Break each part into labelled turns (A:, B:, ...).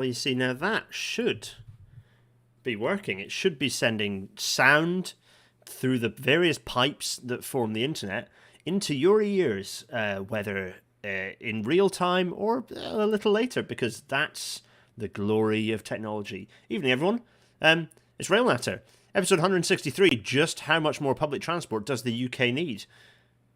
A: Well, you see, now that should be working. It should be sending sound through the various pipes that form the internet into your ears, whether in real time or a little later, because that's the glory of technology. Evening, everyone. It's RailNatter, episode 163. Just how much more public transport does the UK need?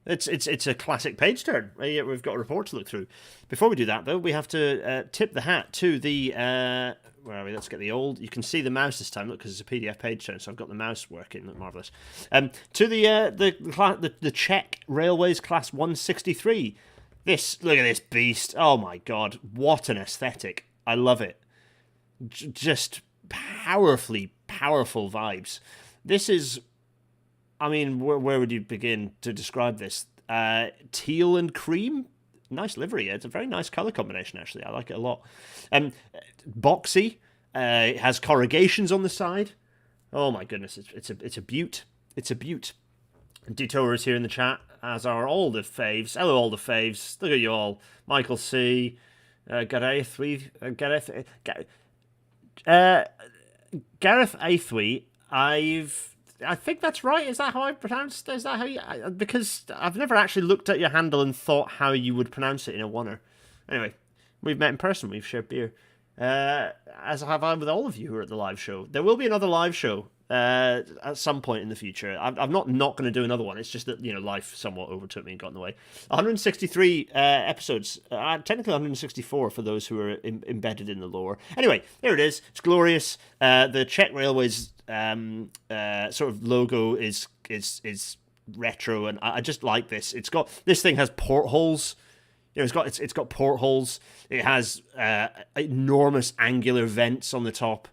A: It's a classic page turn. We've got a report to look through. Before we do that, though, we have to tip the hat to the... where are we? Let's get the old... You can see the mouse this time, look, because it's a PDF page turn, so I've got the mouse working. Look, marvellous. To the Czech Railways Class 163. Look at this beast. Oh, my God. What an aesthetic. I love it. Just powerfully powerful vibes. This is... I mean, where would you begin to describe this? Teal and cream? Nice livery. It's a very nice colour combination, actually. I like it a lot. Boxy. It has corrugations on the side. Oh, my goodness. It's a beaut. It's a beaut. Detour is here in the chat, as are all the faves. Hello, all the faves. Look at you all. Michael C. Gareth Aithwy. I think that's right. Is that how I pronounced? Is that how you? Because I've never actually looked at your handle and thought how you would pronounce it in a oneer. Anyway, we've met in person. We've shared beer, as have I with all of you who are at the live show. There will be another live show at some point in the future. I'm not going to do another one. It's just that life somewhat overtook me and got in the way. 163 episodes, technically 164 for those who are embedded in the lore. Anyway, there it is. It's glorious. The Czech Railways sort of logo is retro, and I just like this. This thing has portholes. It's got portholes. It has enormous angular vents on the top.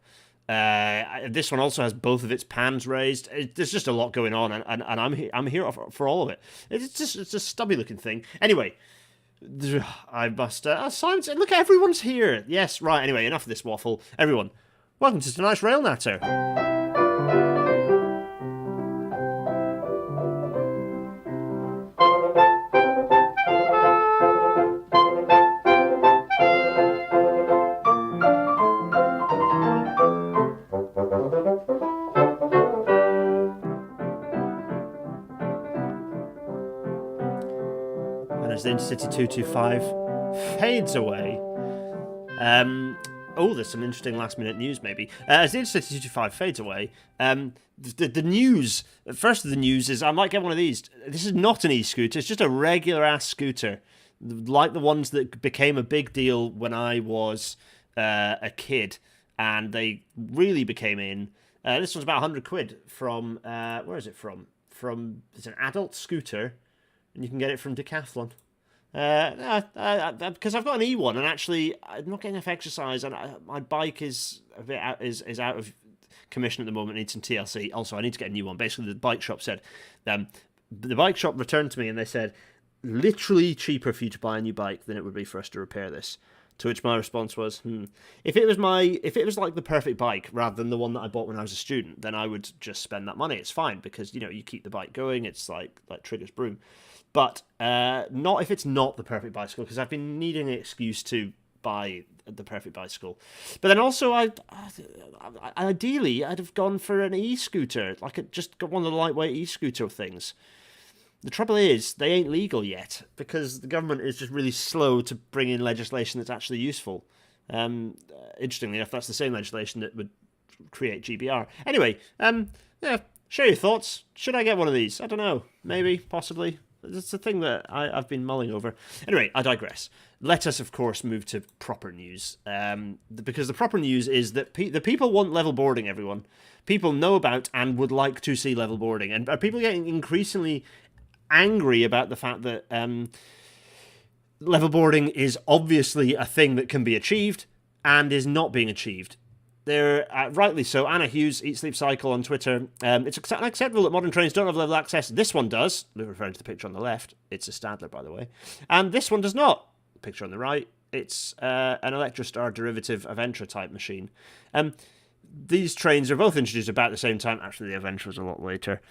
A: This one also has both of its pans raised. There's just a lot going on, and I'm here for all of it. It's a stubby looking thing. Anyway, I must. Silence. Look, everyone's here. Yes, right. Anyway, enough of this waffle. Everyone, welcome to tonight's RailNatter. As the Intercity 225 fades away. There's some interesting last-minute news, maybe. As the Intercity 225 fades away, the news... First of the news is, I might get one of these. This is not an e-scooter. It's just a regular-ass scooter, like the ones that became a big deal when I was a kid, and they really became in. This one's about 100 quid from... where is it from? It's an adult scooter, and you can get it from Decathlon. Because I've got an E1, and actually I'm not getting enough exercise, and my bike is a bit out of commission at the moment. I need some TLC. Also, I need to get a new one. Basically, the bike shop said, the bike shop returned to me and they said, literally cheaper for you to buy a new bike than it would be for us to repair this. To which my response was, if it was like the perfect bike rather than the one that I bought when I was a student, then I would just spend that money. It's fine because you keep the bike going. It's like Trigger's broom. But not if it's not the perfect bicycle, because I've been needing an excuse to buy the perfect bicycle. But then also, ideally, I'd have gone for an e-scooter. Just got one of the lightweight e-scooter things. The trouble is, they ain't legal yet, because the government is just really slow to bring in legislation that's actually useful. Interestingly enough, that's the same legislation that would create GBR. Anyway, share your thoughts. Should I get one of these? I don't know. Maybe, possibly. It's a thing that I've been mulling over. Anyway, I digress. Let us, of course, move to proper news. Because the proper news is that the people want level boarding, everyone. People know about and would like to see level boarding. And are people getting increasingly angry about the fact that level boarding is obviously a thing that can be achieved and is not being achieved? They're rightly so. Anna Hughes, Eat Sleep Cycle on Twitter. It's unacceptable that modern trains don't have level access. This one does. Referring to the picture on the left. It's a Stadler, by the way. And this one does not. Picture on the right. It's an Electrostar derivative Aventra type machine. These trains are both introduced about the same time. Actually, the Aventra was a lot later.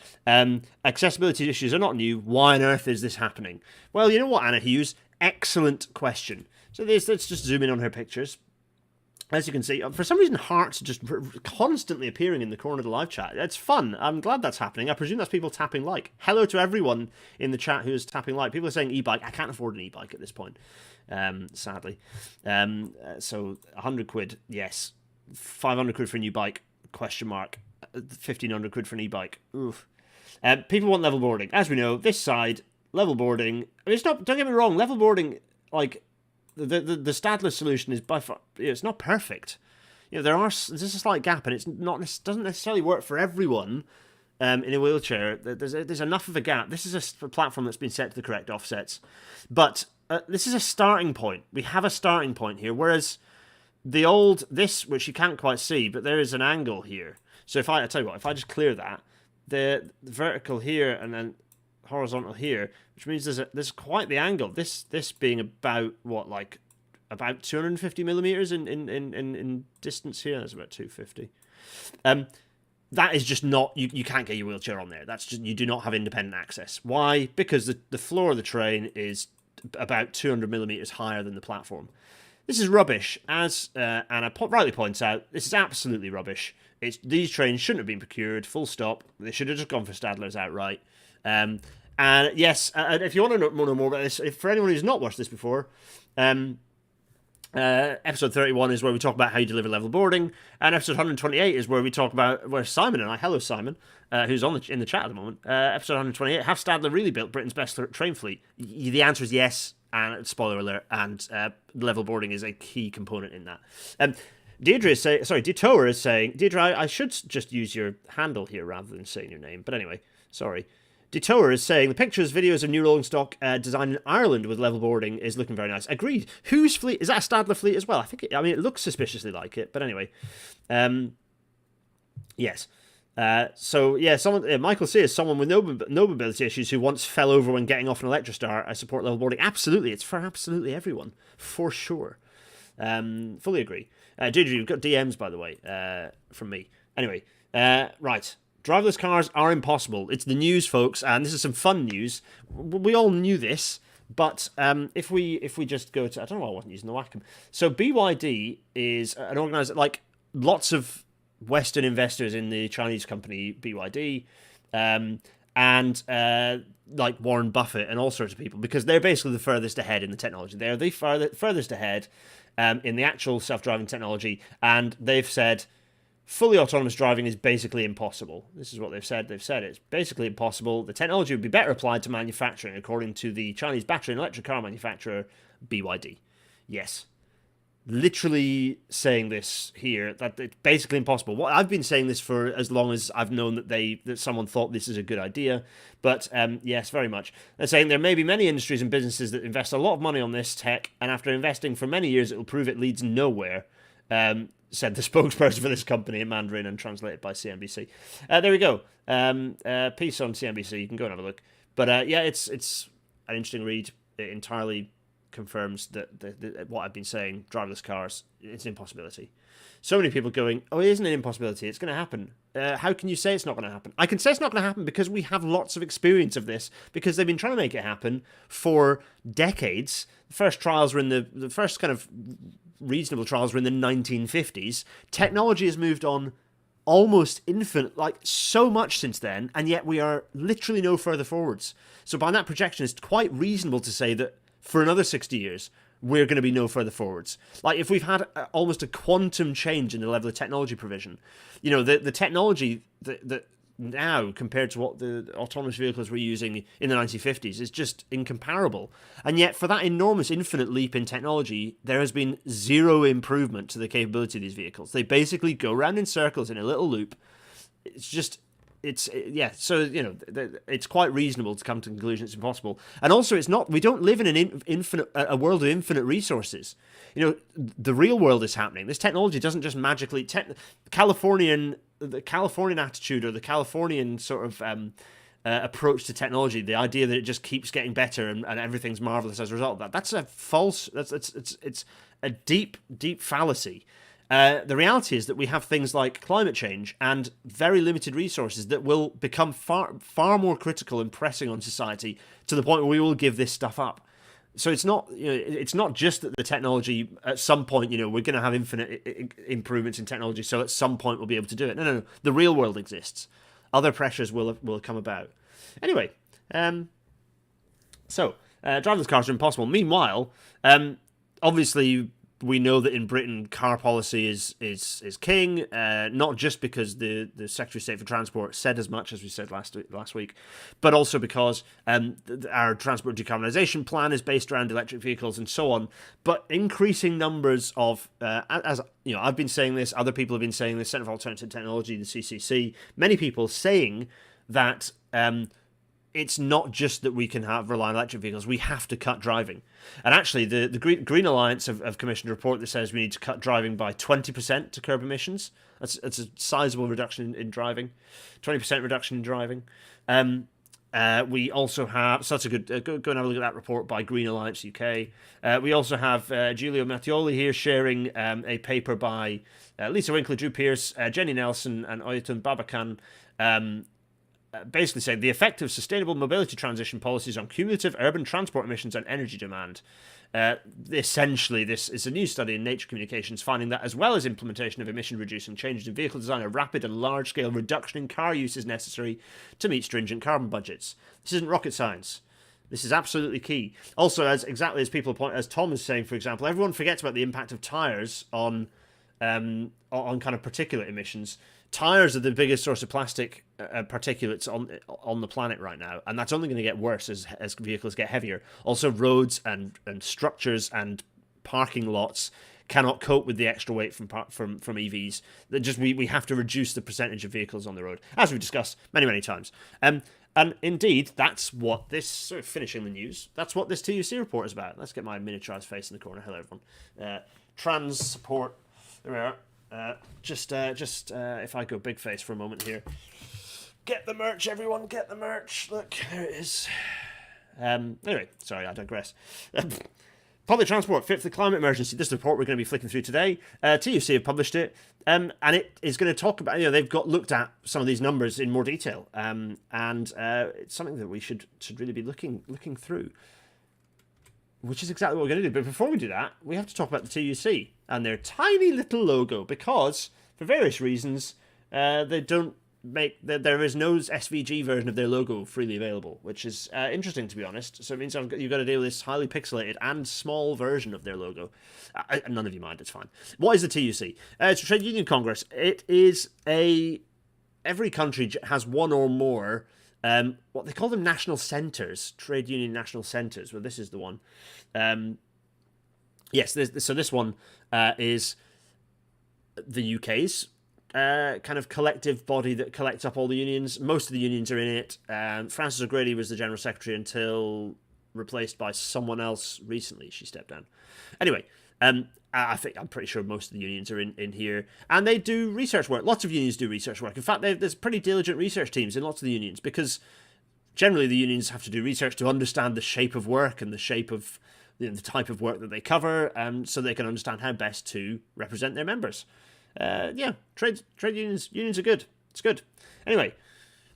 A: Accessibility issues are not new. Why on earth is this happening? Well, you know what, Anna Hughes? Excellent question. So let's just zoom in on her pictures. As you can see, for some reason, hearts are just constantly appearing in the corner of the live chat. It's fun. I'm glad that's happening. I presume that's people tapping like. Hello to everyone in the chat who is tapping like. People are saying e-bike. I can't afford an e-bike at this point, sadly. So 100 quid, yes. 500 quid for a new bike, question mark. 1,500 quid for an e-bike. Oof. People want level boarding. As we know, this side, level boarding. I mean, it's not, don't get me wrong, level boarding, like, the Stadler solution is by far, it's not perfect. There's a slight gap, and doesn't necessarily work for everyone in a wheelchair. There's enough of a gap. This is a platform that's been set to the correct offsets, but this is a starting point. We have a starting point here, whereas this, which you can't quite see, but there is an angle here. So if I tell you what, if I just clear that, the vertical here and then horizontal here, which means there's quite the angle. This being about about 250 millimeters in distance here. That's about 250. That is just not, you can't get your wheelchair on there. That's just, you do not have independent access. Why? Because the floor of the train is about 200 millimeters higher than the platform. This is rubbish, as Anna rightly points out. This is absolutely rubbish. These trains shouldn't have been procured, full stop. They should have just gone for Stadlers outright. And yes, if you want to know more about this, for anyone who's not watched this before, episode 31 is where we talk about how you deliver level boarding, and episode 128 is where we talk about where Simon and I, hello Simon, who's in the chat at the moment, episode 128, have Stadler really built Britain's best train fleet? The answer is yes, and spoiler alert, and level boarding is a key component in that. Deirdre is saying, Detour is saying, Deirdre, I should just use your handle here rather than saying your name, but anyway, sorry. Detour is saying, the pictures, videos of new rolling stock designed in Ireland with level boarding is looking very nice. Agreed. Whose fleet? Is that a Stadler fleet as well? It looks suspiciously like it, but anyway. Yes. So, yeah, Michael says, someone with no mobility issues who once fell over when getting off an Electrostar, I support level boarding. Absolutely. It's for absolutely everyone. For sure. Fully agree. Deirdre, you've got DMs, by the way, from me. Anyway, right. Driverless cars are impossible. It's the news, folks, and this is some fun news. We all knew this, but if we just go to, I don't know why I wasn't using the Wacom. So BYD is an organizer, like lots of Western investors in the Chinese company BYD, and like Warren Buffett and all sorts of people, because they're basically the furthest ahead in the technology. They're the furthest ahead in the actual self-driving technology, and they've said fully autonomous driving is basically impossible. This is what they've said. They've said it's basically impossible. The technology would be better applied to manufacturing, according to the Chinese battery and electric car manufacturer, BYD. Yes. Literally saying this here, that it's basically impossible. Well, I've been saying this for as long as I've known that someone thought this is a good idea. But yes, very much. They're saying there may be many industries and businesses that invest a lot of money on this tech, and after investing for many years, it will prove it leads nowhere. Said the spokesperson for this company in Mandarin and translated by CNBC. There we go. Piece on CNBC. You can go and have a look. But yeah, it's an interesting read. It entirely confirms that what I've been saying, driverless cars, it's an impossibility. So many people going, oh, it isn't an impossibility, it's going to happen. How can you say it's not going to happen? I can say it's not going to happen because we have lots of experience of this, because they've been trying to make it happen for decades. The first trials were in the first kind of reasonable trials were in the 1950s. Technology has moved on almost infinite, like so much since then, and yet we are literally no further forwards. So by that projection, it's quite reasonable to say that for another 60 years, we're going to be no further forwards. Like if we've had almost a quantum change in the level of technology provision, the technology that now compared to what the autonomous vehicles were using in the 1950s is just incomparable. And yet for that enormous infinite leap in technology, there has been zero improvement to the capability of these vehicles. They basically go around in circles in a little loop. So it's quite reasonable to come to the conclusion it's impossible. And also it's not, we don't live in a world of infinite resources. The real world is happening. This technology doesn't just magically, the Californian attitude, or the Californian sort of approach to technology, the idea that it just keeps getting better and everything's marvelous as a result of that, that's a false, it's a deep fallacy. The reality is that we have things like climate change and very limited resources that will become far more critical and pressing on society, to the point where we will give this stuff up. So it's not, it's not just that the technology at some point, we're going to have infinite improvements in technology. So at some point we'll be able to do it. No. The real world exists. Other pressures will come about. Anyway, so driverless cars are impossible. Meanwhile, obviously we know that in Britain car policy is king, not just because the Secretary of State for Transport said as much as we said last week, but also because our transport decarbonisation plan is based around electric vehicles and so on. But increasing numbers of, as I've been saying this, other people have been saying this, Centre for Alternative Technology, the CCC, many people saying that it's not just that we can rely on electric vehicles, we have to cut driving. And actually, the Green Alliance have commissioned a report that says we need to cut driving by 20% to curb emissions. That's a sizable reduction in driving, 20% reduction in driving. We also have, so that's a good, go and have a look at that report by Green Alliance UK. We also have Giulio Mattioli here sharing a paper by Lisa Winkler, Drew Pearce, Jenny Nelson, and Oyetun Babakan, basically saying the effect of sustainable mobility transition policies on cumulative urban transport emissions and energy demand. Essentially, this is a new study in Nature Communications finding that as well as implementation of emission-reducing changes in vehicle design, a rapid and large-scale reduction in car use is necessary to meet stringent carbon budgets. This isn't rocket science. This is absolutely key. Also, as Tom is saying, for example, everyone forgets about the impact of tyres on kind of particulate emissions. Tires are the biggest source of plastic particulates on the planet right now, and that's only going to get worse as vehicles get heavier. Also, roads and structures and parking lots cannot cope with the extra weight from EVs. We have to reduce the percentage of vehicles on the road, as we've discussed many times. And indeed, that's what this, sort of finishing the news, that's what this TUC report is about. Let's get my miniaturized face in the corner. Hello, everyone. Trans support. There we are. If I go big face for a moment here. Get the merch, everyone, get the merch. Look, there it is. Anyway, sorry, I digress. Public transport fit for the climate emergency. This report we're going to be flicking through today. TUC have published it, and it is going to talk about, they've looked at some of these numbers in more detail, and it's something that we should really be looking through, which is exactly what we're going to do. But before we do that, we have to talk about the TUC and their tiny little logo, because for various reasons, they don't there is no SVG version of their logo freely available, which is interesting, to be honest. So it means you've got to deal with this highly pixelated and small version of their logo. None of you mind, it's fine. What is the TUC? It's a trade union congress. It is every country has one or more what they call them national centres, trade union national centres. Well, this is the one. Yes, so this one is the UK's kind of collective body that collects up all the unions. Most of the unions are in it. Frances O'Grady was the General Secretary until replaced by someone else recently. She stepped down. Anyway, I'm pretty sure most of the unions are in here. And they do research work. Lots of unions do research work. In fact, there's pretty diligent research teams in lots of the unions, because generally the unions have to do research to understand the shape of work and the shape of the type of work that they cover, so they can understand how best to represent their members. Trade unions are good. It's good. Anyway,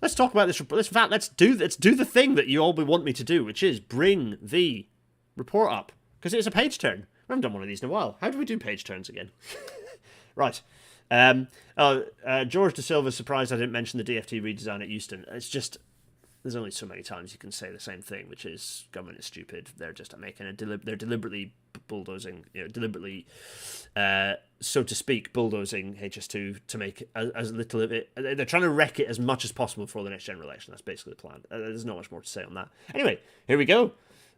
A: let's talk about this report. In fact, let's do the thing that you all want me to do, which is bring the report up, because it's a page turn. We haven't done one of these in a while. How do we do page turns again? Right. George De Silva's surprised I didn't mention the DFT redesign at Euston. It's just, there's only so many times you can say the same thing, which is government is stupid. They're just making they're deliberately bulldozing, so to speak, bulldozing HS2 to make as little of it. They're trying to wreck it as much as possible for the next general election. That's basically the plan. There's not much more to say on that. Anyway, here we go.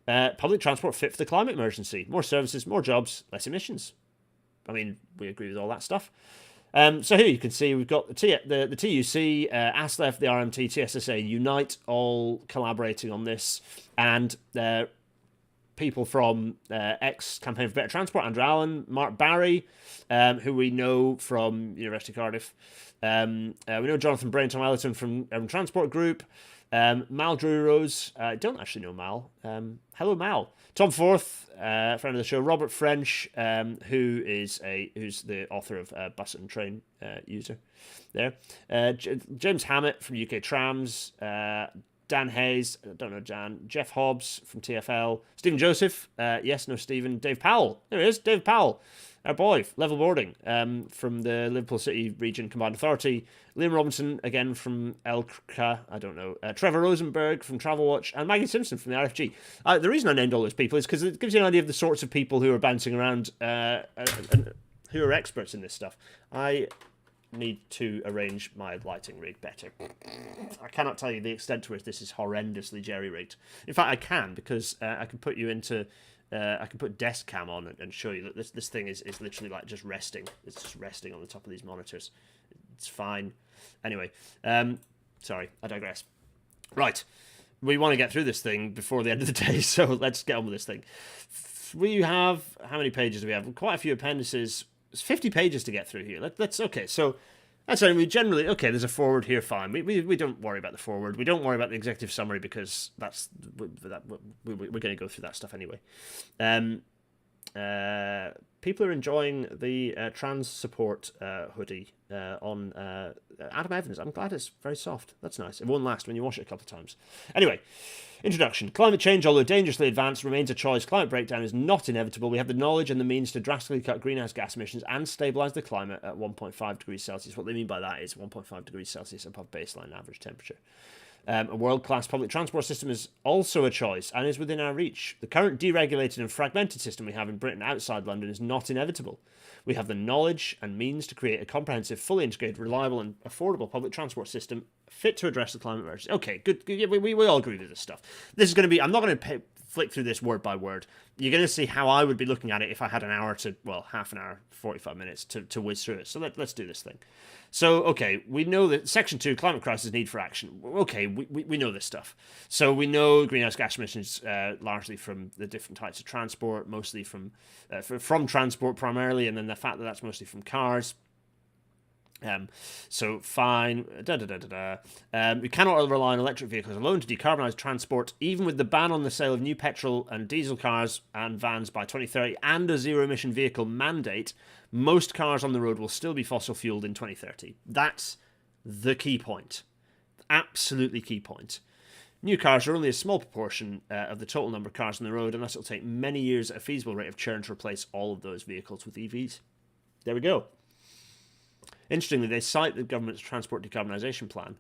A: Public transport fit for the climate emergency. More services, more jobs, less emissions. I mean, we agree with all that stuff. So here you can see we've got the TUC, ASLEF, the RMT, TSSA, Unite, all collaborating on this, and people from ex-Campaign for Better Transport, Andrew Allen, Mark Barry, who we know from University of Cardiff. We know Jonathan Brain, Tom Ellerton from Urban Transport Group. Mal Drury-Rose, I don't actually know Mal. Hello, Mal. Tom Forth, friend of the show. Robert French, who's the author of Bus and Train User. There. James Hammett from UK Trams. Dan Hayes, I don't know Jan, Jeff Hobbs from TFL, Stephen Joseph, yes, no Stephen, Dave Powell, there he is, Dave Powell, our boy, level boarding, from the Liverpool City Region Combined Authority, Liam Robinson, again from Elka, I don't know, Trevor Rosenberg from Travel Watch, and Maggie Simpson from the RFG. The reason I named all those people is because it gives you an idea of the sorts of people who are bouncing around, and who are experts in this stuff. I need to arrange my lighting rig better. I cannot tell you the extent to which this is horrendously jerry-rigged. In fact, I can, because I can put you into... I can put desk cam on and show you that this thing is literally like just resting. It's just resting on the top of these monitors. It's fine. Anyway, sorry, I digress. Right, we want to get through this thing before the end of the day, so let's get on with this thing. We have... How many pages do we have? Quite a few appendices. There's 50 pages to get through here. Let's okay, so... That's right. We generally, okay, there's a forward here, fine. We don't worry about the forward. We don't worry about the executive summary because we're going to go through that stuff anyway. People are enjoying the trans support hoodie on Adam Evans. I'm glad it's very soft. That's nice. It won't last when you wash it a couple of times. Anyway, introduction. Climate change, although dangerously advanced, remains a choice. Climate breakdown is not inevitable. We have the knowledge and the means to drastically cut greenhouse gas emissions and stabilise the climate at 1.5 degrees Celsius. What they mean by that is 1.5 degrees Celsius above baseline average temperature. A world-class public transport system is also a choice and is within our reach. The current deregulated and fragmented system we have in Britain outside London is not inevitable. We have the knowledge and means to create a comprehensive, fully integrated, reliable and affordable public transport system fit to address the climate emergency. Okay, good. We all agree with this stuff. This is going to be... I'm not going to flick through this word by word. You're going to see how I would be looking at it if I had an hour to... Well, half an hour, 45 minutes to whiz through it. So let's do this thing. So, okay, we know that Section 2, climate crisis, need for action. Okay, we know this stuff. So we know greenhouse gas emissions largely from the different types of transport, mostly from transport primarily, and then the fact that that's mostly from cars. So fine. We cannot rely on electric vehicles alone to decarbonise transport, even with the ban on the sale of new petrol and diesel cars and vans by 2030 and a zero-emission vehicle mandate. Most cars on the road will still be fossil-fuelled in 2030. That's the key point. Absolutely key point. New cars are only a small proportion of the total number of cars on the road, and thus it'll take many years at a feasible rate of churn to replace all of those vehicles with EVs. There we go. Interestingly, they cite the government's transport decarbonisation plan.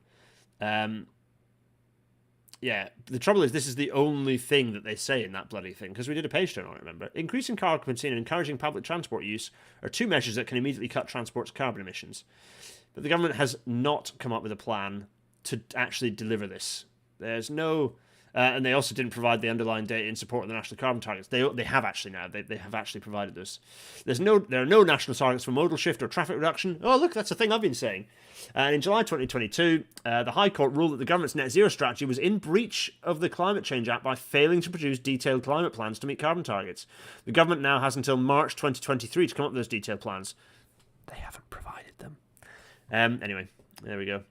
A: Yeah, the trouble is this is the only thing that they say in that bloody thing, because we did a page turn on it, remember? Increasing car occupancy and encouraging public transport use are two measures that can immediately cut transport's carbon emissions. But the government has not come up with a plan to actually deliver this. There's no... and they also didn't provide the underlying data in support of the national carbon targets. They have actually now. They have actually provided this. There are no national targets for modal shift or traffic reduction. Oh, look, that's a thing I've been saying. And in July 2022, the High Court ruled that the government's net zero strategy was in breach of the Climate Change Act by failing to produce detailed climate plans to meet carbon targets. The government now has until March 2023 to come up with those detailed plans. They haven't provided them. Anyway, there we go.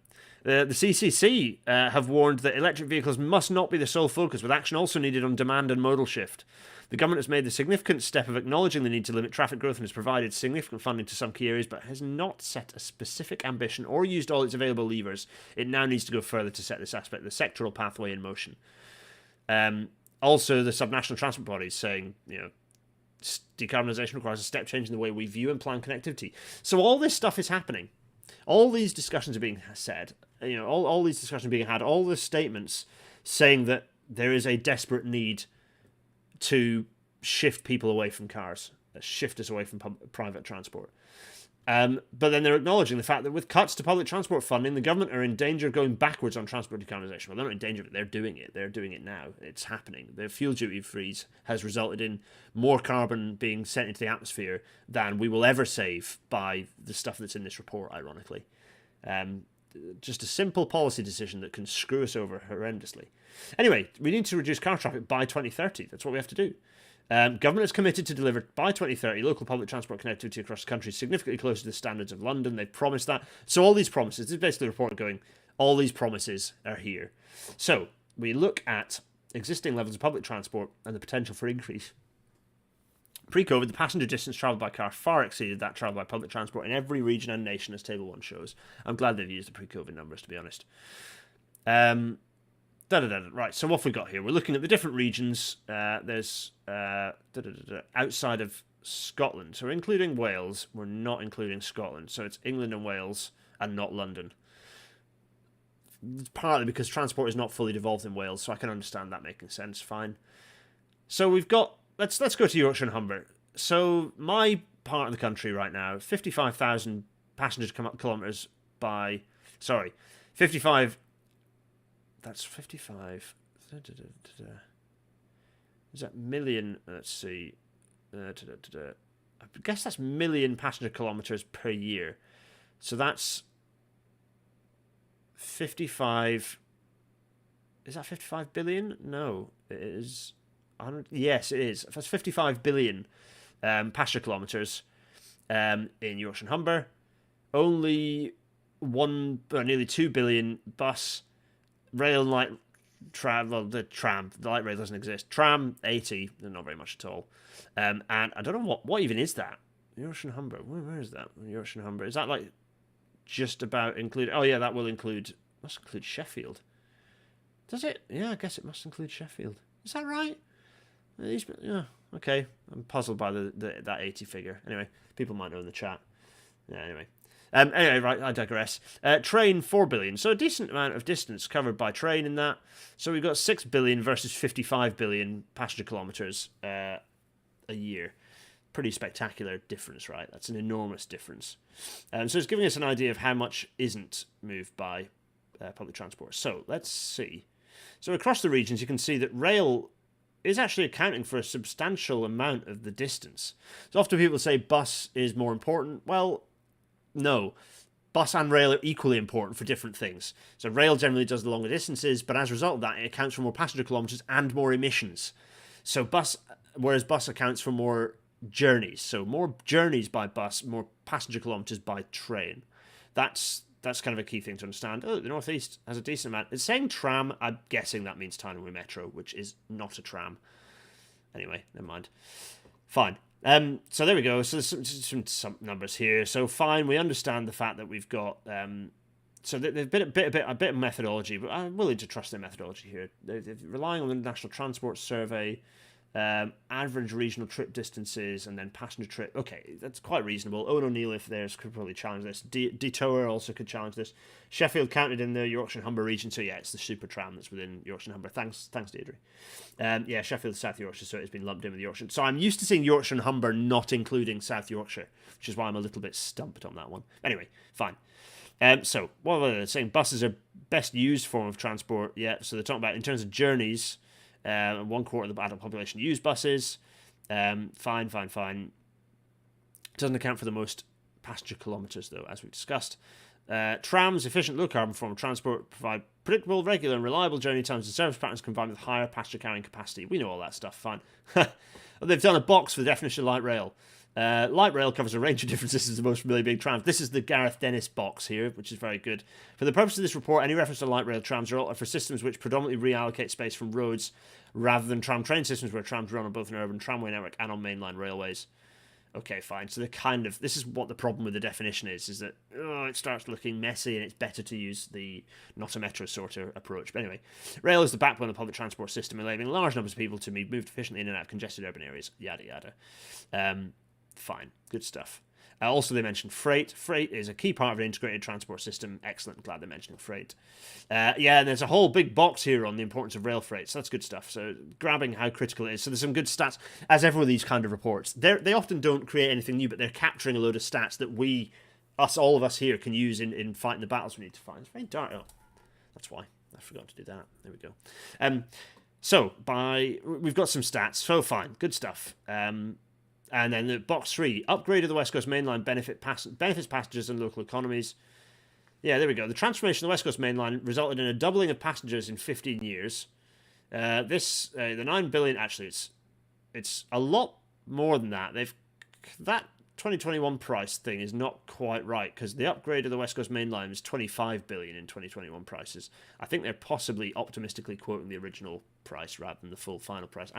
A: The CCC have warned that electric vehicles must not be the sole focus, with action also needed on demand and modal shift. The government has made the significant step of acknowledging the need to limit traffic growth and has provided significant funding to some key areas, but has not set a specific ambition or used all its available levers. It now needs to go further to set this aspect of the sectoral pathway in motion. Also, the subnational transport bodies saying, decarbonisation requires a step change in the way we view and plan connectivity. So all this stuff is happening. All these discussions are being said, all these discussions are being had, all the statements saying that there is a desperate need to shift people away from cars, shift us away from private transport. But then they're acknowledging the fact that with cuts to public transport funding, the government are in danger of going backwards on transport decarbonisation. Well, they're not in danger of it, they're doing it. They're doing it now. It's happening. The fuel duty freeze has resulted in more carbon being sent into the atmosphere than we will ever save by the stuff that's in this report, ironically. Just a simple policy decision that can screw us over horrendously. Anyway, we need to reduce car traffic by 2030. That's what we have to do. Government is committed to deliver by 2030 local public transport connectivity across the country significantly closer to the standards of London. They've promised that. So all these promises, this is basically a report going, all these promises are here. So we look at existing levels of public transport and the potential for increase. Pre-COVID, the passenger distance travelled by car far exceeded that travelled by public transport in every region and nation, as Table 1 shows. I'm glad they've used the pre-COVID numbers, to be honest. Right, so what have we got here? We're looking at the different regions. There's outside of Scotland. So we're including Wales. We're not including Scotland. So it's England and Wales and not London. Partly because transport is not fully devolved in Wales, so I can understand that making sense. Fine. So we've got... Let's go to Yorkshire and Humber. So my part of the country right now, 55,000 passenger kilometres by... Sorry, 55... That's 55. Is that million? Let's see. I guess that's million passenger kilometers per year. So that's 55. Is that 55 billion? No, it is. Yes, it is. That's 55 billion passenger kilometers in Yorkshire and Humber. Only nearly 2 billion bus. Rail and light tram, well, the light rail doesn't exist. Tram, 80, not very much at all. And I don't know what even is that? Yorkshire and Humber, where is that? Yorkshire and Humber, is that like just about include? Oh yeah, that will include, must include Sheffield. Does it? Yeah, I guess it must include Sheffield. Is that right? Yeah, okay. I'm puzzled by that 80 figure. Anyway, people might know in the chat. Yeah, anyway. Anyway, right, I digress. Train, 4 billion. So a decent amount of distance covered by train in that. So we've got 6 billion versus 55 billion passenger kilometres a year. Pretty spectacular difference, right? That's an enormous difference. So it's giving us an idea of how much isn't moved by public transport. So let's see. So across the regions, you can see that rail is actually accounting for a substantial amount of the distance. So often people say bus is more important. Well, no, bus and rail are equally important for different things. So rail generally does the longer distances, but as a result of that, it accounts for more passenger kilometres and more emissions. So whereas bus accounts for more journeys. So more journeys by bus, more passenger kilometres by train. That's kind of a key thing to understand. Oh, the North East has a decent amount. It's saying tram. I'm guessing that means Tyne-and-Wear Metro, which is not a tram. Anyway, never mind. Fine. So there we go. So there's some numbers here. So fine, we understand the fact that we've got. So they've been a bit of methodology, but I'm willing to trust their methodology here. They're relying on the National Transport Survey, average regional trip distances, and then passenger trip. Okay, that's quite reasonable. Owen O'Neill, if theirs, could probably challenge this. Detour also could challenge this. Sheffield counted in the Yorkshire and Humber region, so yeah, it's the super tram that's within Yorkshire and Humber. Thanks, Deirdre. Yeah, Sheffield, South Yorkshire, so it's been lumped in with Yorkshire. So I'm used to seeing Yorkshire and Humber not including South Yorkshire, which is why I'm a little bit stumped on that one. Anyway, fine. So what were they saying? Buses are best used form of transport. Yeah, so they're talking about in terms of journeys. 1/4 of the adult population use buses. Fine. Doesn't account for the most passenger kilometres, though, as we've discussed. Trams, efficient low-carbon form of transport, provide predictable, regular and reliable journey times and service patterns combined with higher passenger carrying capacity. We know all that stuff, fine. They've done a box for the definition of light rail. Light rail covers a range of different systems of most familiar being trams. This is the Gareth Dennis box here, which is very good. For the purpose of this report, any reference to light rail trams are for systems which predominantly reallocate space from roads rather than tram train systems where trams run on both an urban tramway network and on mainline railways. Okay, fine. So this is what the problem with the definition is that it starts looking messy and it's better to use the not a metro sort of approach. But anyway, rail is the backbone of the public transport system, enabling large numbers of people to be moved efficiently in and out of congested urban areas. Yada, yada. Fine. Good stuff. Also, they mentioned freight. Freight is a key part of an integrated transport system. Excellent. Glad they're mentioning freight. Yeah, and there's a whole big box here on the importance of rail freight. So that's good stuff. So grabbing how critical it is. So there's some good stats. As ever with these kind of reports, they often don't create anything new, but they're capturing a load of stats that all of us here, can use in fighting the battles we need to fight. It's very dark. Oh, that's why. I forgot to do that. There we go. So we've got some stats. So fine. Good stuff. And then the box 3, upgrade of the West Coast Main Line benefits passengers and local economies. Yeah, there we go. The transformation of the West Coast Main Line resulted in a doubling of passengers in 15 years. The 9 billion, actually, it's a lot more than that. That 2021 price thing is not quite right, because the upgrade of the West Coast Main Line was 25 billion in 2021 prices. I think they're possibly optimistically quoting the original price rather than the full final price.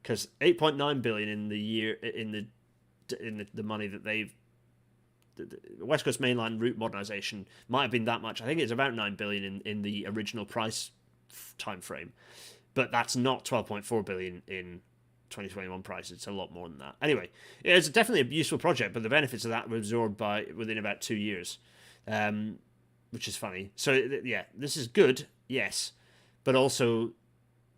A: Because 8.9 billion in the year in the money that they've the West Coast Main Line route modernisation might have been that much. I think it's about 9 billion in the original price time frame, but that's not 12.4 billion in 2021 price. It's a lot more than that. Anyway, it's definitely a useful project, but the benefits of that were absorbed within about 2 years, which is funny. So yeah, this is good, yes, but also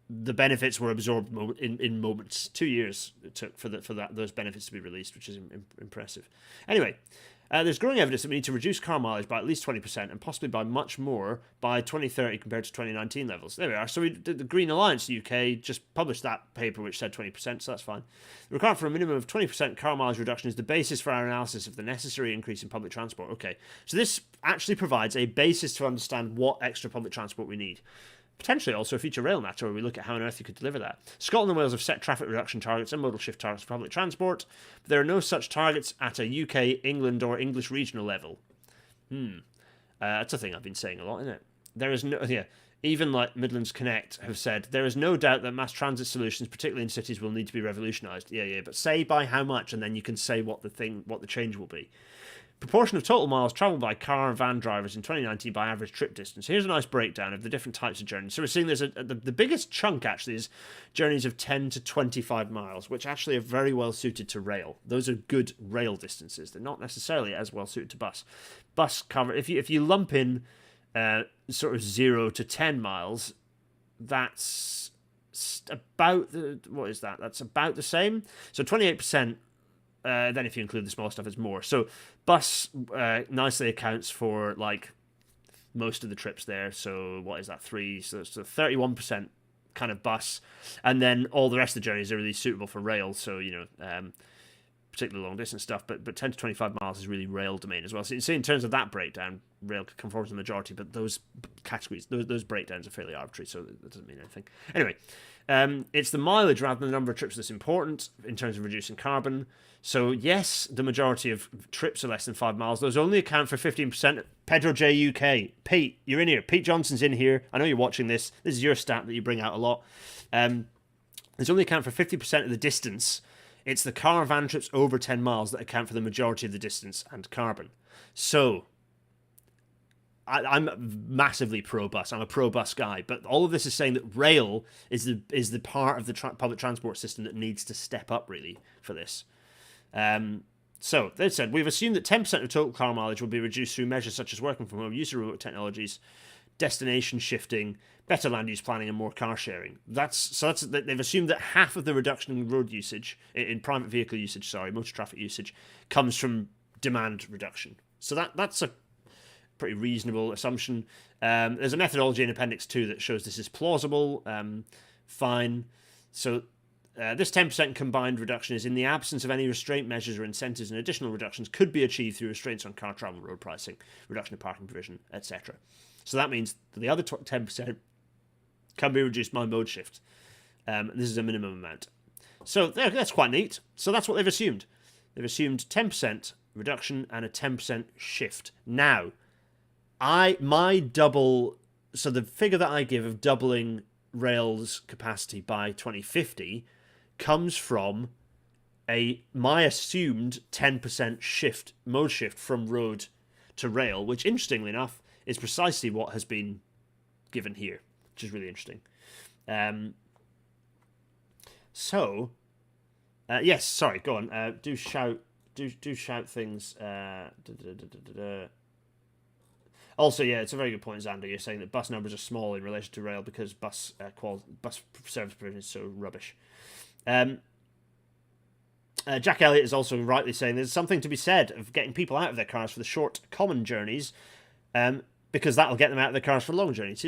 A: the benefits were absorbed in moments. 2 years it took for those benefits to be released, which is impressive. Anyway, there's growing evidence that we need to reduce car mileage by at least 20% and possibly by much more by 2030 compared to 2019 levels. There we are. So the Green Alliance UK just published that paper which said 20%, so that's fine. The requirement for a minimum of 20% car mileage reduction is the basis for our analysis of the necessary increase in public transport. Okay, so this actually provides a basis to understand what extra public transport we need. Potentially also a future rail matter where we look at how on earth you could deliver that. Scotland and Wales have set traffic reduction targets and modal shift targets for public transport, but there are no such targets at a UK, England or English regional level. That's a thing I've been saying a lot, isn't it? There is no... Yeah, even like Midlands Connect have said, there is no doubt that mass transit solutions, particularly in cities, will need to be revolutionised. Yeah, but say by how much, and then you can say what the change will be. Proportion of total miles travelled by car and van drivers in 2019 by average trip distance. Here's a nice breakdown of the different types of journeys. So we're seeing there's the biggest chunk actually is journeys of 10 to 25 miles, which actually are very well suited to rail. Those are good rail distances. They're not necessarily as well suited to bus. Bus cover, if you lump in sort of 0 to 10 miles, that's about what is that? That's about the same. So 28%. Then if you include the small stuff, it's more. So bus nicely accounts for like most of the trips there. So what is that? 3? So it's 31% kind of bus, and then all the rest of the journeys are really suitable for rail. So particularly long distance stuff. But 10 to 25 miles is really rail domain as well. So in terms of that breakdown, rail could conform to the majority, but those categories, those breakdowns are fairly arbitrary, so that doesn't mean anything. Anyway, it's the mileage rather than the number of trips that's important in terms of reducing carbon. So yes, the majority of trips are less than 5 miles. Those only account for 15%. Pedro J UK. Pete, you're in here. Pete Johnson's in here. I know you're watching this. This is your stat that you bring out a lot. There's only account for 50% of the distance. It's the car and van trips over 10 miles that account for the majority of the distance and carbon. So I'm massively pro-bus. I'm a pro-bus guy. But all of this is saying that rail is the part of the public transport system that needs to step up, really, for this. So, they said, we've assumed that 10% of total car mileage will be reduced through measures such as working from home, use of remote technologies, destination shifting, better land use planning, and more car sharing. They've assumed that half of the reduction in road usage, in private vehicle usage, motor traffic usage, comes from demand reduction. So that's a pretty reasonable assumption. There's a methodology in Appendix 2 that shows this is plausible. Fine. So this 10% combined reduction is in the absence of any restraint measures or incentives, and additional reductions could be achieved through restraints on car travel, road pricing, reduction of parking provision, etc. So that means that the other 10% can be reduced by mode shift. This is a minimum amount. So that's quite neat. So that's what they've assumed. They've assumed 10% reduction and a 10% shift. Now, so the figure that I give of doubling rail's capacity by 2050 comes from my assumed 10% mode shift from road to rail, which interestingly enough is precisely what has been given here, which is really interesting. Yes, sorry, go on. Do shout things. Also, yeah, it's a very good point, Xander. You're saying that bus numbers are small in relation to rail because bus service provision is so rubbish. Jack Elliott is also rightly saying there's something to be said of getting people out of their cars for the short, common journeys, because that'll get them out of their cars for longer journeys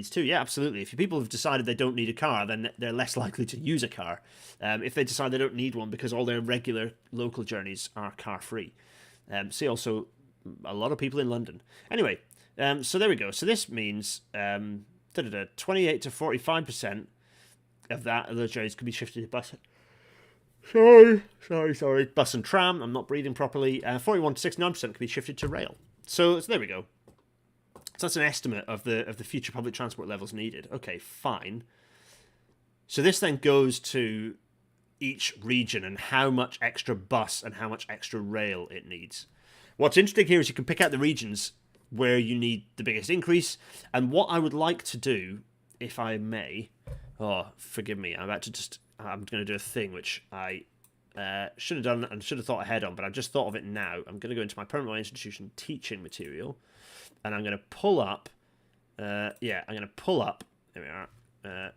A: too. Yeah, absolutely. If people have decided they don't need a car, then they're less likely to use a car. If they decide they don't need one because all their regular local journeys are car-free. See also a lot of people in London. Anyway, so there we go. So this means 28 to 45% of those journeys could be shifted to bus. Sorry. Bus and tram. I'm not breathing properly. 41 to 69% could be shifted to rail. So there we go. So that's an estimate of the future public transport levels needed. Okay, fine. So this then goes to each region and how much extra bus and how much extra rail it needs. What's interesting here is you can pick out the regions where you need the biggest increase. And what I would like to do, if I may, oh, forgive me, I'm going to do a thing which I should have done and should have thought ahead on, but I've just thought of it now. I'm going to go into my permanent institution teaching material, and I'm going to pull up, there we are,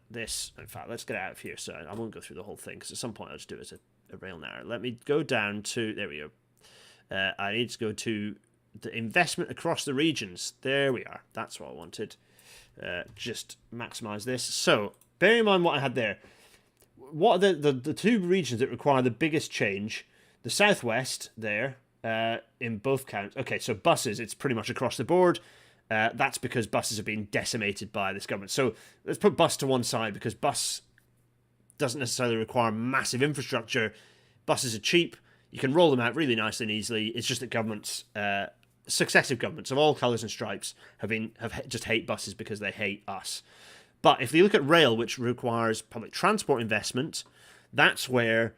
A: this. In fact, let's get out of here, so I won't go through the whole thing, because at some point I'll just do it as a rail narrow. Let me go down to, there we go. I need to go to the investment across the regions. There we are. That's what I wanted. Just maximize this. So, bearing in mind what I had there, what are the two regions that require the biggest change? The southwest there, in both counts. Okay, so buses, it's pretty much across the board. That's because buses are being decimated by this government. So let's put bus to one side, because bus doesn't necessarily require massive infrastructure. Buses are cheap. You can roll them out really nicely and easily. It's just that governments, successive governments of all colours and stripes, have just hate buses because they hate us. But if you look at rail, which requires public transport investment, that's where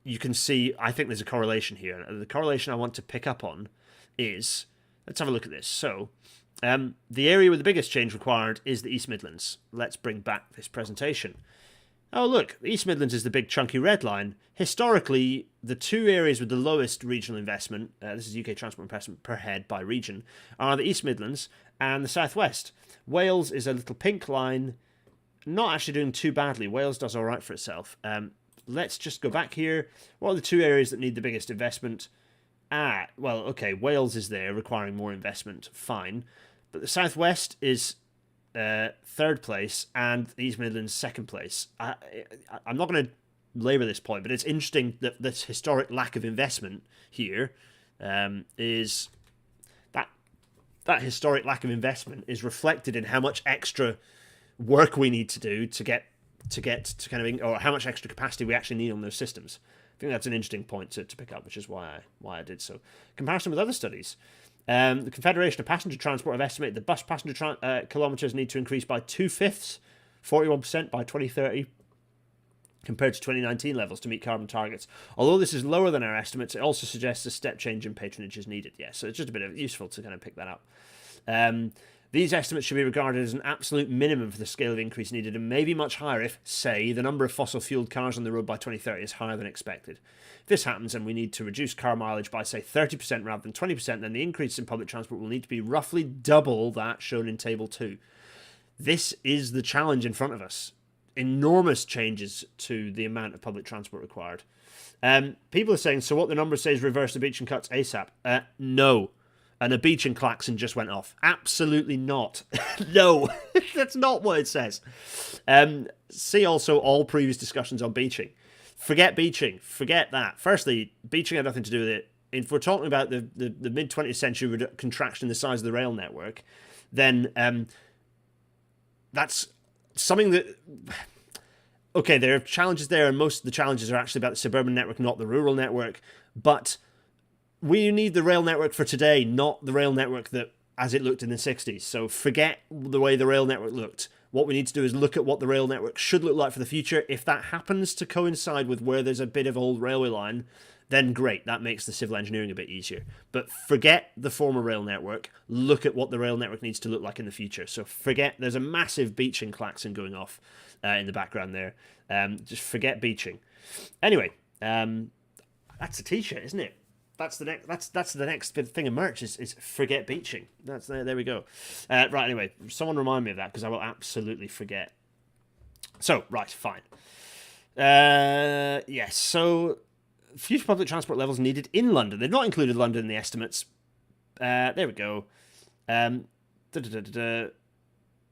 A: you can see, I think there's a correlation here. And the correlation I want to pick up on is, let's have a look at this. So, the area with the biggest change required is the East Midlands. Let's bring back this presentation. Oh, look, the East Midlands is the big chunky red line. Historically, the two areas with the lowest regional investment, this is UK transport investment per head by region, are the East Midlands and the South West. Wales is a little pink line, not actually doing too badly. Wales does all right for itself. Let's just go back here. What are the two areas that need the biggest investment? Well, okay, Wales is there, requiring more investment, fine. But the South West is third place, and the East Midlands second place. I'm not going to labour this point, but it's interesting that this historic lack of investment here is that historic lack of investment is reflected in how much extra work we need to do to get to kind of, or how much extra capacity we actually need on those systems. I think that's an interesting point to pick up, which is why I did so. Comparison with other studies. The Confederation of Passenger Transport have estimated that bus passenger kilometres need to increase by 2/5, 41% by 2030, compared to 2019 levels to meet carbon targets. Although this is lower than our estimates, it also suggests a step change in patronage is needed. Yeah, so it's just a bit useful to kind of pick that up. These estimates should be regarded as an absolute minimum for the scale of increase needed, and maybe much higher if, say, the number of fossil-fueled cars on the road by 2030 is higher than expected. If this happens and we need to reduce car mileage by, say, 30% rather than 20%, then the increase in public transport will need to be roughly double that shown in Table 2. This is the challenge in front of us. Enormous changes to the amount of public transport required. People are saying, so what the number says, reverse the beach and cuts ASAP. No. And a beach and klaxon just went off. Absolutely not. No, that's not what it says. See also all previous discussions on beaching. Forget beaching. Forget that. Firstly, beaching had nothing to do with it. If we're talking about the mid-20th century contraction in the size of the rail network, then that's something that... Okay, there are challenges there, and most of the challenges are actually about the suburban network, not the rural network. But we need the rail network for today, not the rail network that as it looked in the 60s. So forget the way the rail network looked. What we need to do is look at what the rail network should look like for the future. If that happens to coincide with where there's a bit of old railway line, then great, that makes the civil engineering a bit easier. But forget the former rail network. Look at what the rail network needs to look like in the future. So forget, there's a massive beaching klaxon going off in the background there. Just forget beaching. Anyway, that's a t-shirt, isn't it? That's the next. That's the next thing of merch is forget beaching. That's there we go. Right. Anyway, someone remind me of that because I will absolutely forget. So right, fine. Yes. So future public transport levels needed in London. They've not included London in the estimates. There we go.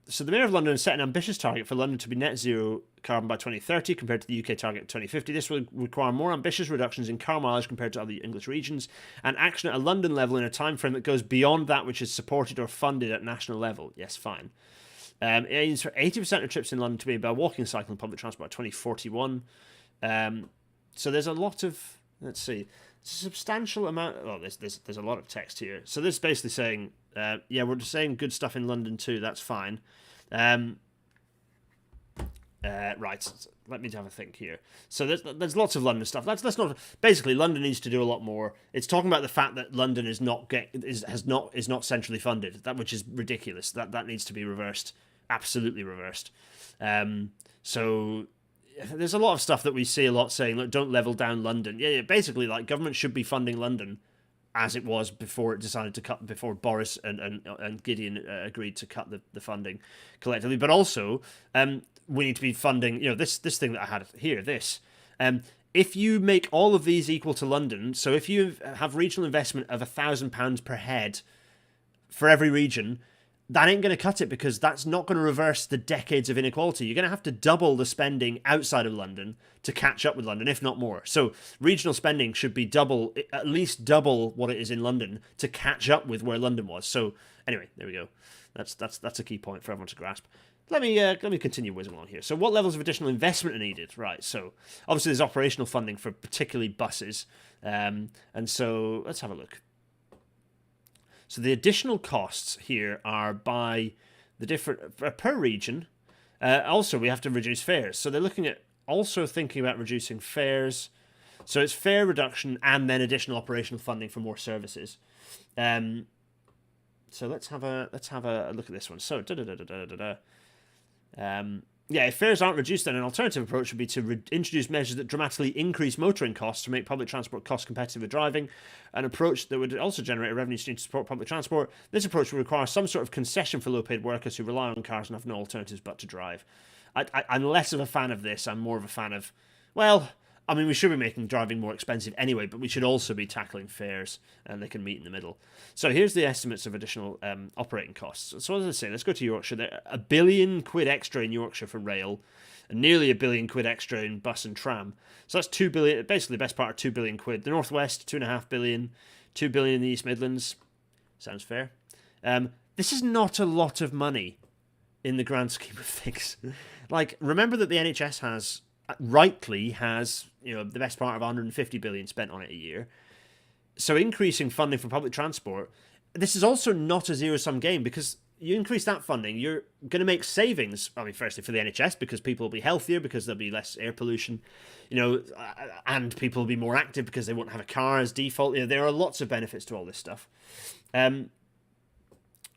A: So the Mayor of London has set an ambitious target for London to be net zero carbon by 2030 compared to the UK target of 2050. This will require more ambitious reductions in car mileage compared to other English regions, and action at a London level in a time frame that goes beyond that which is supported or funded at national level. Yes, fine. It aims for 80% of trips in London to be by walking, cycling, and public transport by 2041. So there's a lot of, let's see, substantial amount. Oh, there's a lot of text here. So this is basically saying, yeah, we're just saying good stuff in London too. That's fine. Right, let me have a think here. So there's lots of London stuff. That's not basically London needs to do a lot more. It's talking about the fact that London is not centrally funded. That which is ridiculous. That needs to be reversed. Absolutely reversed. So there's a lot of stuff that we see a lot saying, look, don't level down London. Yeah, basically like government should be funding London as it was before it decided to cut, before Boris and Gideon agreed to cut the funding collectively. But also, we need to be funding, this thing that I had here, this. If you make all of these equal to London, so if you have regional investment of £1,000 per head for every region, that ain't going to cut it, because that's not going to reverse the decades of inequality. You're going to have to double the spending outside of London to catch up with London, if not more. So regional spending should be at least double what it is in London to catch up with where London was. So anyway, there we go. That's a key point for everyone to grasp. Let me continue whizzing on here. So what levels of additional investment are needed? Right, so obviously there's operational funding for particularly buses. And so let's have a look. So the additional costs here are by the different per region. Also, we have to reduce fares. So they're looking at also thinking about reducing fares. So it's fare reduction and then additional operational funding for more services. So let's have a look at this one. So if fares aren't reduced, then an alternative approach would be to introduce measures that dramatically increase motoring costs to make public transport cost competitive with driving, an approach that would also generate a revenue stream to support public transport. This approach would require some sort of concession for low-paid workers who rely on cars and have no alternatives but to drive. I'm less of a fan of this. I'm more of a fan of, we should be making driving more expensive anyway, but we should also be tackling fares, and they can meet in the middle. So here's the estimates of additional operating costs. So as I say, let's go to Yorkshire. There are £1 billion extra in Yorkshire for rail, and nearly £1 billion extra in bus and tram. So that's £2 billion, basically the best part of £2 billion. The North West, £2.5 billion, £2 billion in the East Midlands. Sounds fair. This is not a lot of money in the grand scheme of things. Remember that the NHS rightly has the best part of 150 billion spent on it a year. So increasing funding for public transport, this is also not a zero-sum game, because you increase that funding, you're going to make savings. Firstly for the NHS, because people will be healthier, because there'll be less air pollution, and people will be more active because they won't have a car as default. There are lots of benefits to all this stuff.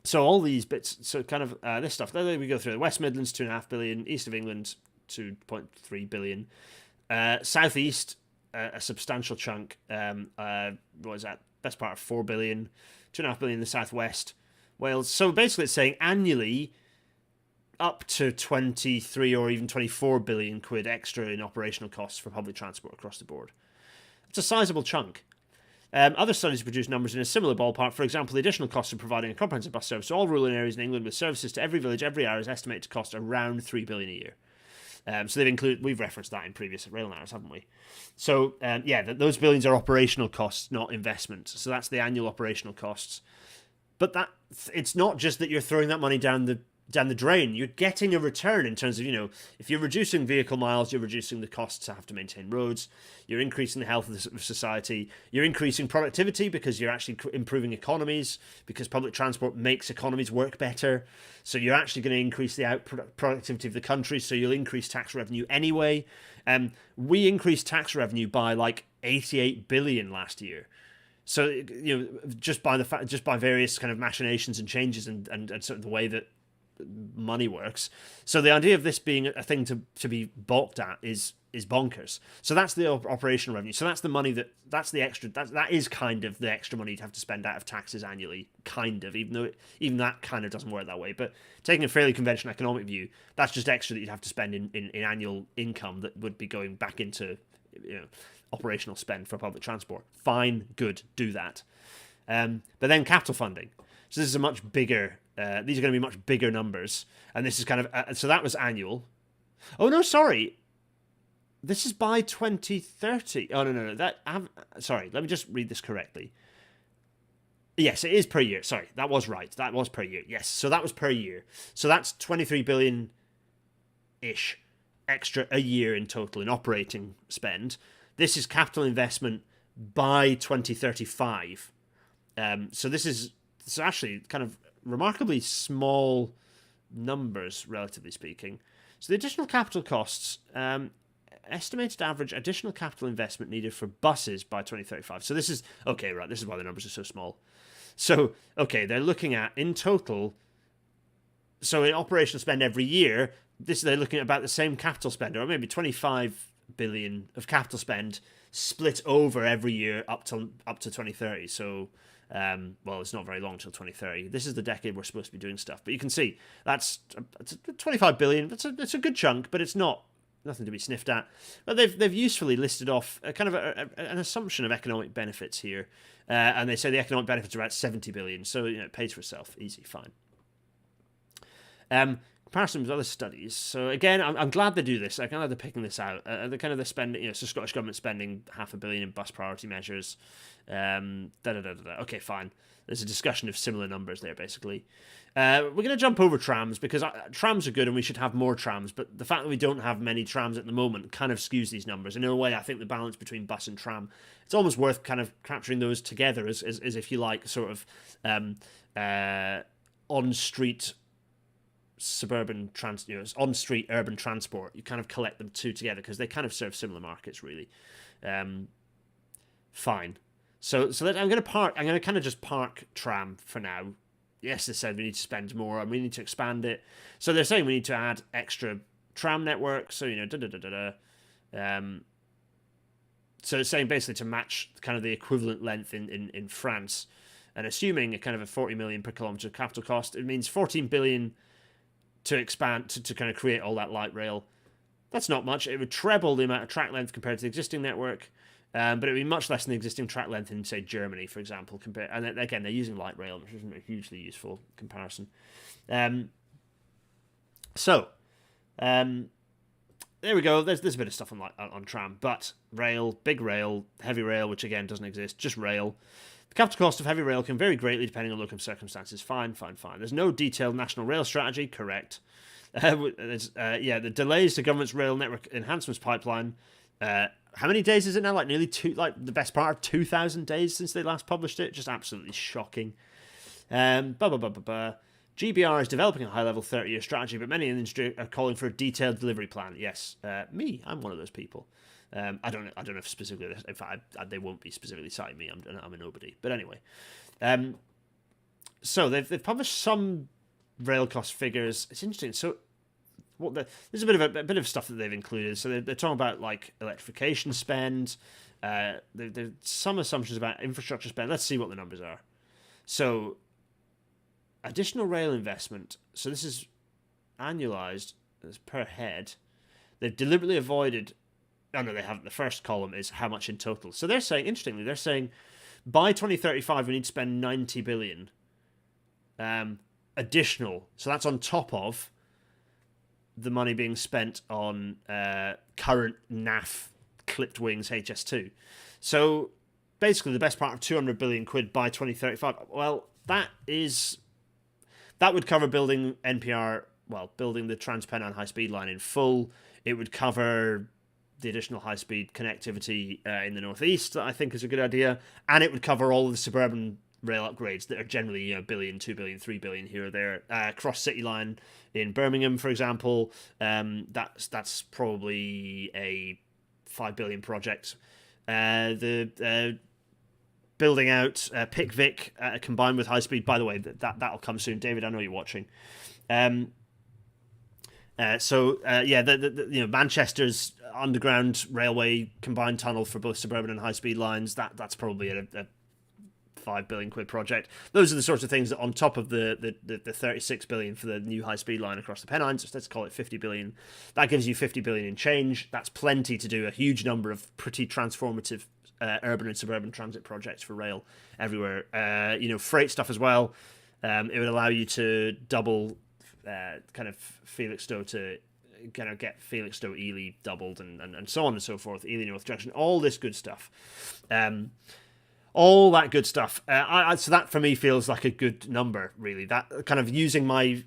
A: So all these bits, so kind of this stuff, there we go through. The West Midlands, 2.5 billion, East of England, 2.3 billion. South East, a substantial chunk. What is that? Best part of 4 billion, 2.5 billion in the South West. Wales. So basically, it's saying annually up to 23 or even 24 billion quid extra in operational costs for public transport across the board. It's a sizable chunk. Other studies produce numbers in a similar ballpark. For example, the additional cost of providing a comprehensive bus service to all rural areas in England with services to every village every hour is estimated to cost around 3 billion a year. So we've referenced that in previous rail narratives, haven't we? So those billions are operational costs, not investment. So that's the annual operational costs. But it's not just that you're throwing that money down the drain. You're getting a return in terms of, if you're reducing vehicle miles, you're reducing the costs to have to maintain roads. You're increasing the health of society. You're increasing productivity because you're actually improving economies, because public transport makes economies work better. So you're actually going to increase the productivity of the country. So you'll increase tax revenue anyway. We increased tax revenue by 88 billion last year. So just by various kind of machinations and changes and sort of the way that money works. So the idea of this being a thing to be balked at is bonkers. So that's the operational revenue. So that's the money that's the extra. That is kind of the extra money you'd have to spend out of taxes annually, kind of. Even though even that kind of doesn't work that way. But taking a fairly conventional economic view, that's just extra that you'd have to spend in annual income that would be going back into operational spend for public transport. Fine, good, do that. But then capital funding. So this is a much bigger. These are going to be much bigger numbers, and this is kind of so that was annual. Oh no, sorry. This is by 2030. Oh no. Sorry. Let me just read this correctly. Yes, it is per year. Sorry, that was right. That was per year. Yes, so that was per year. So that's 23 billion ish extra a year in total in operating spend. This is capital investment by 2035. So this is actually kind of remarkably small numbers, relatively speaking. So the additional capital costs, estimated average additional capital investment needed for buses by 2035. So this is, okay, right, this is why the numbers are so small. So, okay, they're looking at, in total, so in operational spend every year, they're looking at about the same capital spend, or maybe 25 billion of capital spend split over every year up to 2030. So, well, it's not very long till 2030. This is the decade we're supposed to be doing stuff. But you can see that's 25 billion. That's a good chunk, but it's nothing to be sniffed at. But they've usefully listed off a kind of an assumption of economic benefits here, and they say the economic benefits are about 70 billion. So it pays for itself, easy, fine. Comparison with other studies. So again, I'm glad they do this. I'm glad they're picking this out. They're spending, so Scottish Government spending £500 million in bus priority measures. Okay, fine. There's a discussion of similar numbers there, basically. We're going to jump over trams, because trams are good and we should have more trams, but the fact that we don't have many trams at the moment kind of skews these numbers. And in a way, I think the balance between bus and tram, it's almost worth kind of capturing those together as if you like, sort of on-street suburban on-street urban transport. You kind of collect them two together because they kind of serve similar markets, really. Fine. So I'm going to kind of just park tram for now. Yes, they said we need to spend more and we need to expand it. So they're saying we need to add extra tram networks. So so it's saying basically to match kind of the equivalent length in France, and assuming a kind of a 40 million per kilometre capital cost, it means 14 billion to expand to kind of create all that light rail. That's not much. It would treble the amount of track length compared to the existing network, but it would be much less than the existing track length in, say, Germany, for example. And again, they're using light rail, which isn't a hugely useful comparison. There we go. There's a bit of stuff on tram, but rail, big rail, heavy rail, which again doesn't exist, just rail. The capital cost of heavy rail can vary greatly depending on local circumstances. Fine. There's no detailed national rail strategy. Correct. The delays to government's rail network enhancements pipeline. How many days is it now? Like nearly the best part of 2,000 days since they last published it. Just absolutely shocking. GBR is developing a high-level 30-year strategy, but many in the industry are calling for a detailed delivery plan. Yes, I'm one of those people. I don't know if specifically. In fact, they won't be specifically citing me. I'm a nobody. But anyway, so they've published some rail cost figures. It's interesting. So there's a bit of stuff that they've included. So they're talking about like electrification spend. There's some assumptions about infrastructure spend. Let's see what the numbers are. So additional rail investment. So this is annualized as per head. They've deliberately avoided. Oh, no, they haven't. The first column is how much in total. So they're saying, interestingly, by 2035 we need to spend 90 billion additional. So that's on top of the money being spent on current NAF clipped wings HS2. So basically the best part of 200 billion quid by 2035. Well, that would cover building building the Trans-Pennine high-speed line in full. It would cover the additional high-speed connectivity in the northeast, that I think is a good idea, and it would cover all of the suburban rail upgrades that are generally $1 billion, $2 billion, $3 billion here or there. Cross-city line in Birmingham, for example, that's probably a $5 billion project. The building out Pickvic combined with high-speed, by the way, that'll come soon. David, I know you're watching. Manchester's underground railway combined tunnel for both suburban and high-speed lines, that's probably a £5 billion project. Those are the sorts of things that on top of the 36 billion for the new high-speed line across the Pennines, let's call it 50 billion. That gives you 50 billion in change. That's plenty to do a huge number of pretty transformative urban and suburban transit projects for rail everywhere. Freight stuff as well. It would allow you to double kind of Felixstowe to kind of get Felixstowe Ely doubled and so on and so forth. Ely North Junction, all this good stuff. All that good stuff. So that for me feels like a good number, really. That kind of using my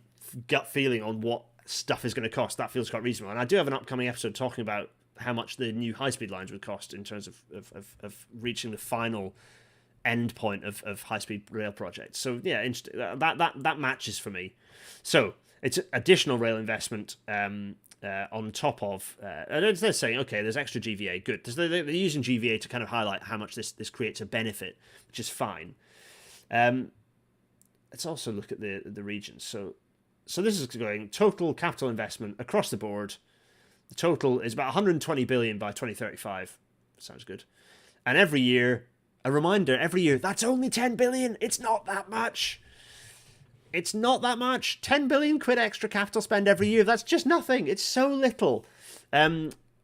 A: gut feeling on what stuff is going to cost, that feels quite reasonable. And I do have an upcoming episode talking about how much the new high-speed lines would cost in terms of reaching the final end point of high-speed rail projects. So yeah, that matches for me. So it's additional rail investment. on top of, and they're saying, okay, there's extra GVA, good. They're using GVA to kind of highlight how much this creates a benefit, which is fine. Let's also look at the regions. So this is going total capital investment across the board. The total is about 120 billion by 2035. Sounds good. And every year, a reminder, every year, that's only 10 billion. It's not that much. It's not that much. 10 billion quid extra capital spend every year. That's just nothing. It's so little.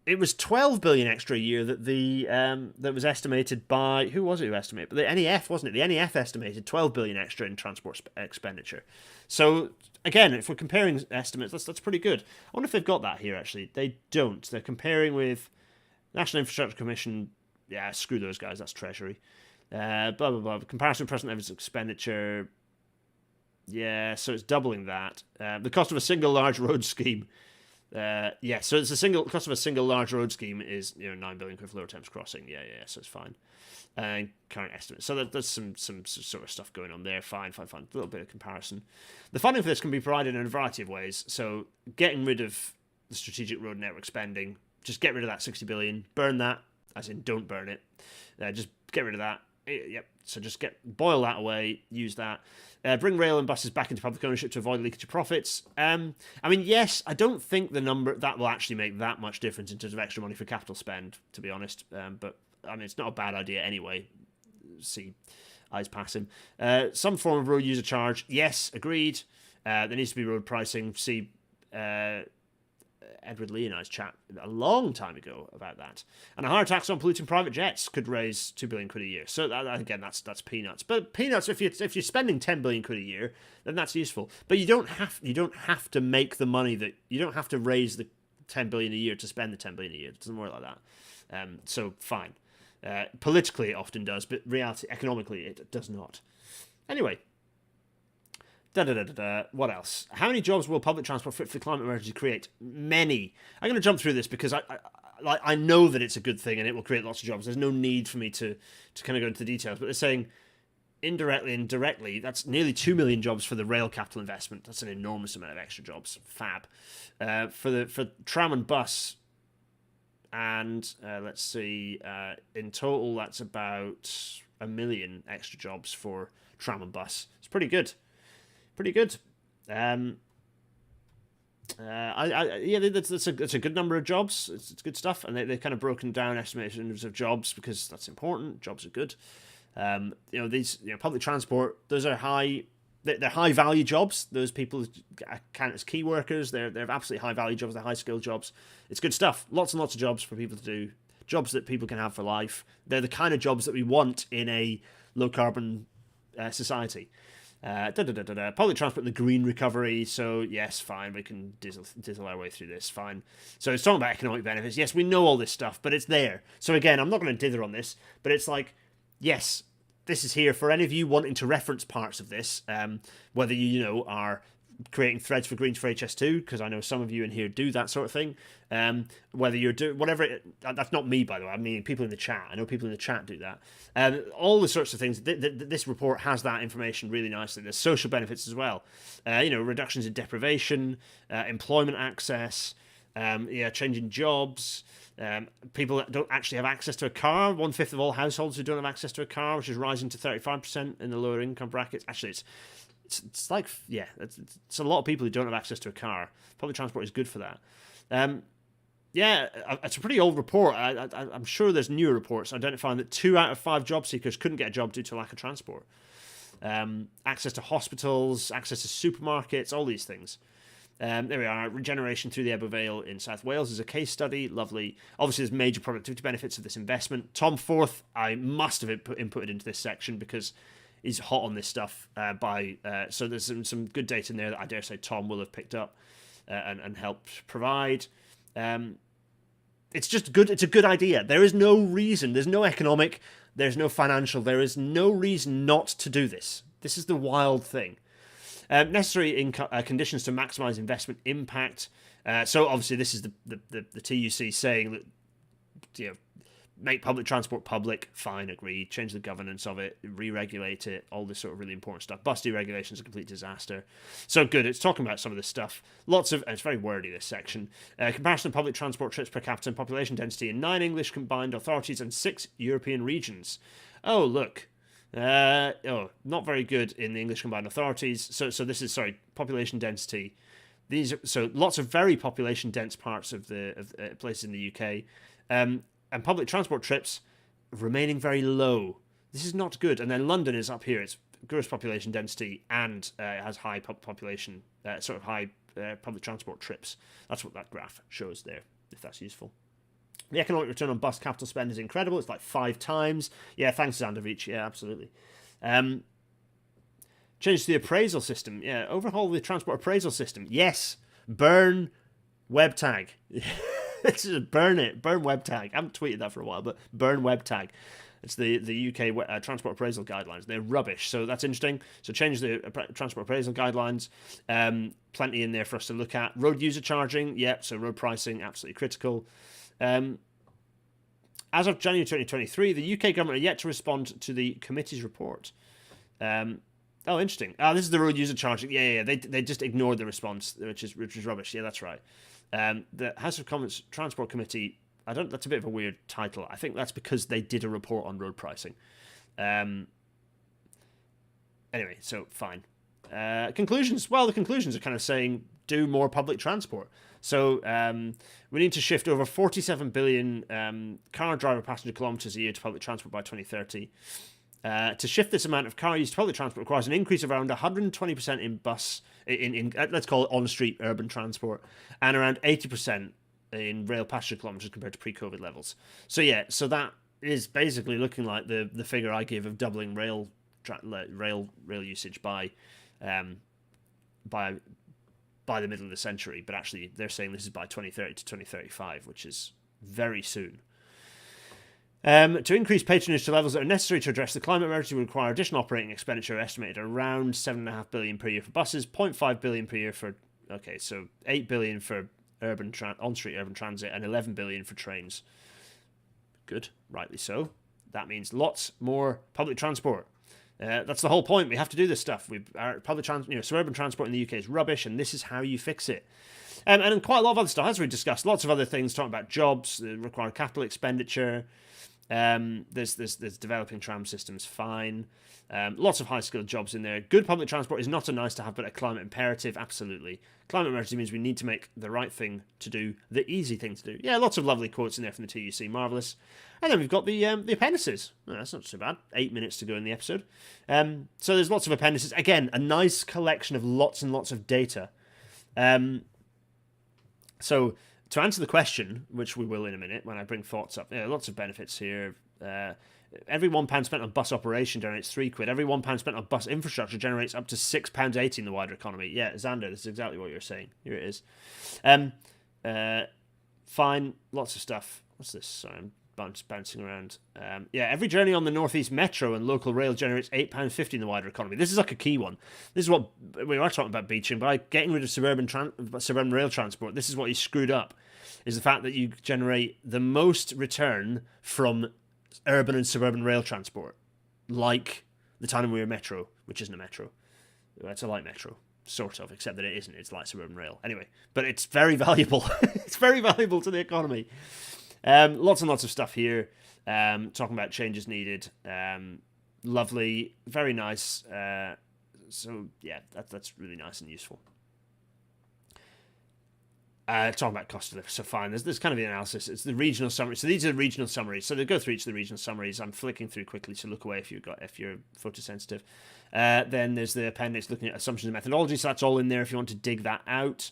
A: It was 12 billion extra a year that was estimated by, who was it who estimated? But the NEF, wasn't it? The NEF estimated 12 billion extra in transport expenditure. So again, if we're comparing estimates, that's pretty good. I wonder if they've got that here. Actually, they don't. They're comparing with National Infrastructure Commission. Yeah, screw those guys. That's Treasury. Blah blah blah. Comparison of present levels of expenditure. Yeah, so it's doubling that. The cost of a single large road scheme. So it's cost of a single large road scheme is 9 billion quid for Lower Thames Crossing. Yeah, so it's fine. Current estimate. So there's some sort of stuff going on there. Fine. A little bit of comparison. The funding for this can be provided in a variety of ways. So getting rid of the strategic road network spending, just get rid of that 60 billion, burn that, as in don't burn it. Just get rid of that. Yep. So just boil that away, use that. Bring rail and buses back into public ownership to avoid leakage of profits. Yes, I don't think the number that will actually make that much difference in terms of extra money for capital spend, to be honest. But it's not a bad idea anyway. See, eyes pass him. Some form of road user charge. Yes, agreed. There needs to be road pricing. See, Edward Lee and I's chat a long time ago about that. And a higher tax on polluting private jets could raise 2 billion quid a year. So again, that's peanuts. But peanuts, if you're spending 10 billion quid a year, then that's useful. But you don't have to make the money that you don't have to raise the 10 billion a year to spend the 10 billion a year. It doesn't work like that. So fine. Politically, it often does, but reality, economically, it does not. Anyway. What else? How many jobs will public transport fit for the climate emergency create? Many. I'm going to jump through this because I know that it's a good thing and it will create lots of jobs. There's no need for me to kind of go into the details, but they're saying indirectly and directly, that's nearly 2 million jobs for the rail capital investment. That's an enormous amount of extra jobs. Fab. For tram and bus, and let's see, in total, that's about 1 million extra jobs for tram and bus. It's pretty good. Pretty good. That's a good number of jobs. It's good stuff, and they've kind of broken down estimations of jobs because that's important. Jobs are good. These public transport. Those are high. They're high value jobs. Those people count as key workers. They're absolutely high value jobs. They're high skilled jobs. It's good stuff. Lots and lots of jobs for people to do. Jobs that people can have for life. They're the kind of jobs that we want in a low carbon society. Public transport and the green recovery. So yes, fine, we can dizzle our way through this. Fine. So it's talking about economic benefits. Yes, we know all this stuff, but it's there. So again, I'm not going to dither on this, but it's like, yes, this is here for any of you wanting to reference parts of this. Whether you are creating threads for Greens for HS2, because I know some of you in here do that sort of thing. Whether you're doing whatever, that's not me, by the way. I mean, people in the chat. I know people in the chat do that. All the sorts of things. This report has that information really nicely. There's social benefits as well. Reductions in deprivation, employment access, changing jobs. People that don't actually have access to a car. 1/5 of all households who don't have access to a car, which is rising to 35% in the lower income brackets. Actually, it's like, yeah, it's a lot of people who don't have access to a car. Public transport is good for that. It's a pretty old report. I'm sure there's newer reports identifying that 2 out of 5 job seekers couldn't get a job due to lack of transport. Access to hospitals, access to supermarkets, all these things. There we are. Regeneration through the Ebro Vale in South Wales is a case study. Lovely. Obviously, there's major productivity benefits of this investment. Tom Forth, I must have inputted into this section because he's hot on this stuff. So there's some good data in there that I dare say Tom will have picked up and helped provide. It's just good. It's a good idea. There is no reason. There's no economic. There's no financial. There is no reason not to do this. This is the wild thing. Necessary conditions to maximise investment impact. So obviously this is the TUC saying that make public transport public, fine, agree. Change the governance of it, re-regulate it, all this sort of really important stuff. Bus deregulation is a complete disaster. So good, it's talking about some of this stuff. Lots of, it's very wordy, this section. Comparison of public transport trips per capita and population density in 9 English combined authorities and 6 European regions. Oh, look. Not very good in the English combined authorities. So this is, population density. These are, so lots of very population dense parts of places in the UK. And public transport trips remaining very low. This is not good. And then London is up here. It's gross population density and has high population, high public transport trips. That's what that graph shows there, if that's useful. The economic return on bus capital spend is incredible. It's like 5 times. Yeah, thanks, Zandovic. Yeah, absolutely. Change the appraisal system. Yeah, overhaul the transport appraisal system. Yes, burn web tag. Burn it. Burn web tag. I haven't tweeted that for a while, but burn web tag. It's the UK transport appraisal guidelines. They're rubbish, so that's interesting. So change the transport appraisal guidelines. Plenty in there for us to look at. Road user charging. Yep, so road pricing, absolutely critical. As of January 2023, the UK government are yet to respond to the committee's report. Oh, interesting. This is the road user charging. Yeah. They just ignored the response, which is rubbish. Yeah, that's right. The House of Commons Transport Committee, that's a bit of a weird title. I think that's because they did a report on road pricing. Anyway, so fine. Conclusions. Well, the conclusions are kind of saying do more public transport. So we need to shift over 47 billion car driver passenger kilometres a year to public transport by 2030. To shift this amount of car use to public transport requires an increase of around 120% in bus, in let's call it on-street urban transport, and around 80% in rail passenger kilometres compared to pre-COVID levels. So yeah, so that is basically looking like the figure I give of doubling rail usage by the middle of the century. But actually, they're saying this is by 2030 to 2035, which is very soon. To increase patronage to levels that are necessary to address the climate emergency would require additional operating expenditure estimated around $7.5 billion per year for buses, $0.5 billion per year for, so $8 billion for on-street urban transit and $11 billion for trains. Good, rightly so. That means lots more public transport. That's the whole point. We have to do this stuff. Suburban transport in the UK is rubbish, and this is how you fix it. And quite a lot of other stuff, as we discussed, lots of other things, talking about jobs, require capital expenditure. There's developing tram systems, fine. Lots of high-skilled jobs in there. Good public transport is not a nice-to-have, but a climate imperative, absolutely. Climate emergency means we need to make the right thing to do, the easy thing to do. Yeah, lots of lovely quotes in there from the TUC, marvellous. And then we've got the appendices. Oh, that's not so bad. 8 minutes to go in the episode. So there's lots of appendices. Again, a nice collection of lots and lots of data. So to answer the question, which we will in a minute when I bring thoughts up, lots of benefits here. Every £1 spent on bus operation generates £3. Every £1 spent on bus infrastructure generates up to £6.80 in the wider economy. Yeah, Xander, this is exactly what you're saying. Here it is. Fine, lots of stuff. What's this? Sorry, I'm bouncing around. Every journey on the North East Metro and local rail generates £8.50 in the wider economy. This is like a key one. This is what we are talking about, Beeching. By getting rid of suburban rail transport, this is what you screwed up, is the fact that you generate the most return from urban and suburban rail transport, like the Tyne and Wear Metro, which isn't a metro. It's a light metro, sort of, except that it isn't. It's light suburban rail. Anyway, but it's very valuable. It's very valuable to the economy. Lots and lots of stuff here. Talking about changes needed. Lovely, very nice. So yeah, that's really nice and useful. Talking about cost of living, so fine. There's kind of the analysis. It's the regional summary. So these are the regional summaries. So they go through each of the regional summaries. I'm flicking through quickly, so look away if you're photosensitive. Then there's the appendix looking at assumptions and methodology. So that's all in there if you want to dig that out.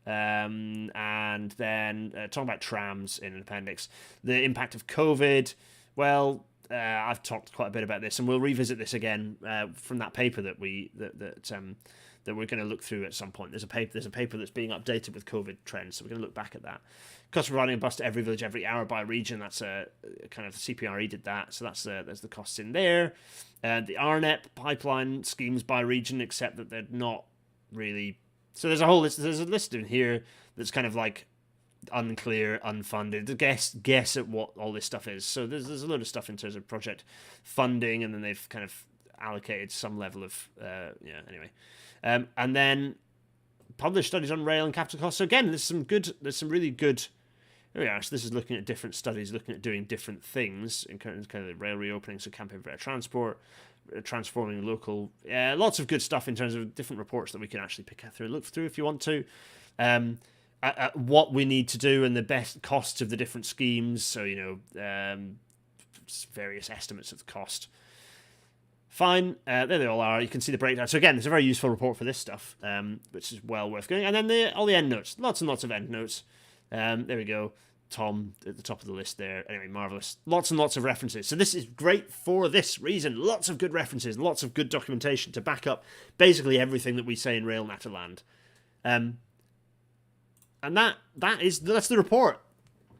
A: And then talking about trams in an appendix. The impact of COVID. Well, I've talked quite a bit about this, and we'll revisit this again from that paper that we're going to look through at some point. There's a paper that's being updated with COVID trends, so we're going to look back at that. Cost of providing a bus to every village every hour by region. That's a kind of CPRE did that, so there's the costs in there. The RNEP pipeline schemes by region, except that they're not really. So there's a list in here that's kind of like unclear, unfunded. Guess at what all this stuff is. So there's a load of stuff in terms of project funding, and then they've kind of allocated some level of anyway, and then published studies on rail and capital costs. So again, there's some really good. Here we are. So this is looking at different studies, looking at doing different things in kind of the rail reopening, so campaign for better transport, transforming local, lots of good stuff in terms of different reports that we can actually look through if you want to. At what we need to do and the best costs of the different schemes. So various estimates of the cost. Fine, there they all are. You can see the breakdown. So again, it's a very useful report for this stuff, which is well worth going. And then all the end notes, lots and lots of end notes. There we go. Tom at the top of the list there. Anyway, marvellous. Lots and lots of references. So this is great for this reason. Lots of good references, lots of good documentation to back up basically everything that we say in Rail Natterland. And that's the report.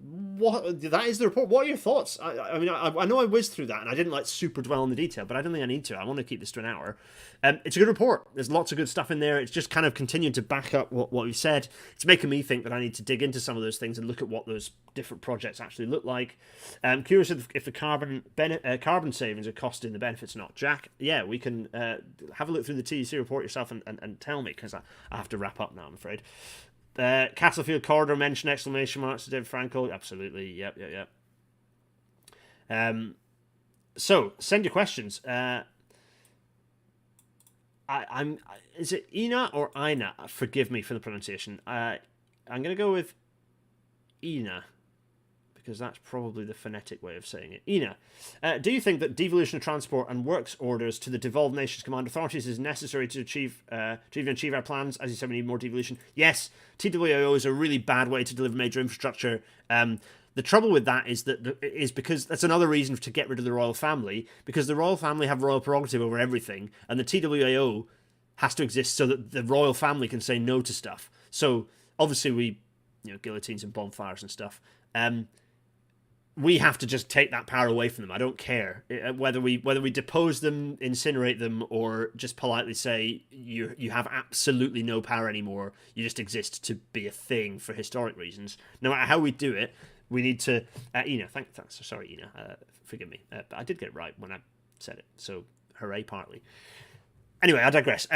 A: That is the report. What are your thoughts? I mean, I know I whizzed through that and I didn't super dwell on the detail, but I don't think I need to. I want to keep this to an hour. It's a good report. There's lots of good stuff in there. It's just kind of continuing to back up what we've said. It's making me think that I need to dig into some of those things and look at what those different projects actually look like. I'm curious if the carbon savings are costing the benefits or not. Jack, yeah, we can have a look through the TEC report yourself and tell me, because I have to wrap up now, I'm afraid. Castlefield corridor mention, exclamation marks to David Frankel. Absolutely, yep. So send your questions. Is it Ina or Ina? Forgive me for the pronunciation. I'm gonna go with Ina, because that's probably the phonetic way of saying it. Ina, do you think that devolution of transport and works orders to the devolved nations command authorities is necessary to achieve our plans? As you said, we need more devolution. Yes, TWIO is a really bad way to deliver major infrastructure. The trouble with that is because that's another reason to get rid of the royal family, because the royal family have royal prerogative over everything, and the TWIO has to exist so that the royal family can say no to stuff. So obviously guillotines and bonfires and stuff. We have to just take that power away from them. I don't care whether we depose them, incinerate them, or just politely say you have absolutely no power anymore. You just exist to be a thing for historic reasons. No matter how we do it, we need to. Ina, thanks. Sorry, Ina. Forgive me, but I did get it right when I said it. So hooray, partly. Anyway, I digress.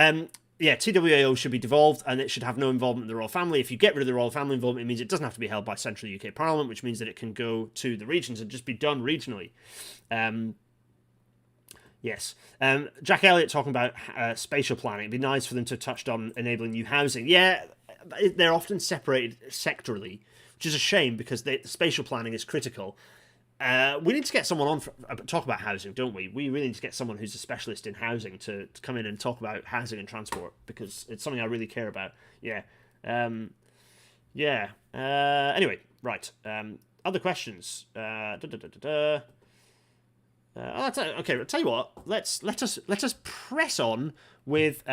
A: TWAO should be devolved, and it should have no involvement in the royal family. If you get rid of the royal family involvement, it means it doesn't have to be held by central UK Parliament, which means that it can go to the regions and just be done regionally. Yes. Jack Elliott talking about spatial planning. It'd be nice for them to have touched on enabling new housing. Yeah, they're often separated sectorally, which is a shame because the spatial planning is critical. We need to get someone on talk about housing, don't we? We really need to get someone who's a specialist in housing to come in and talk about housing and transport, because it's something I really care about. Yeah. Anyway, right. Other questions. Okay, I'll tell you what. Let us press on with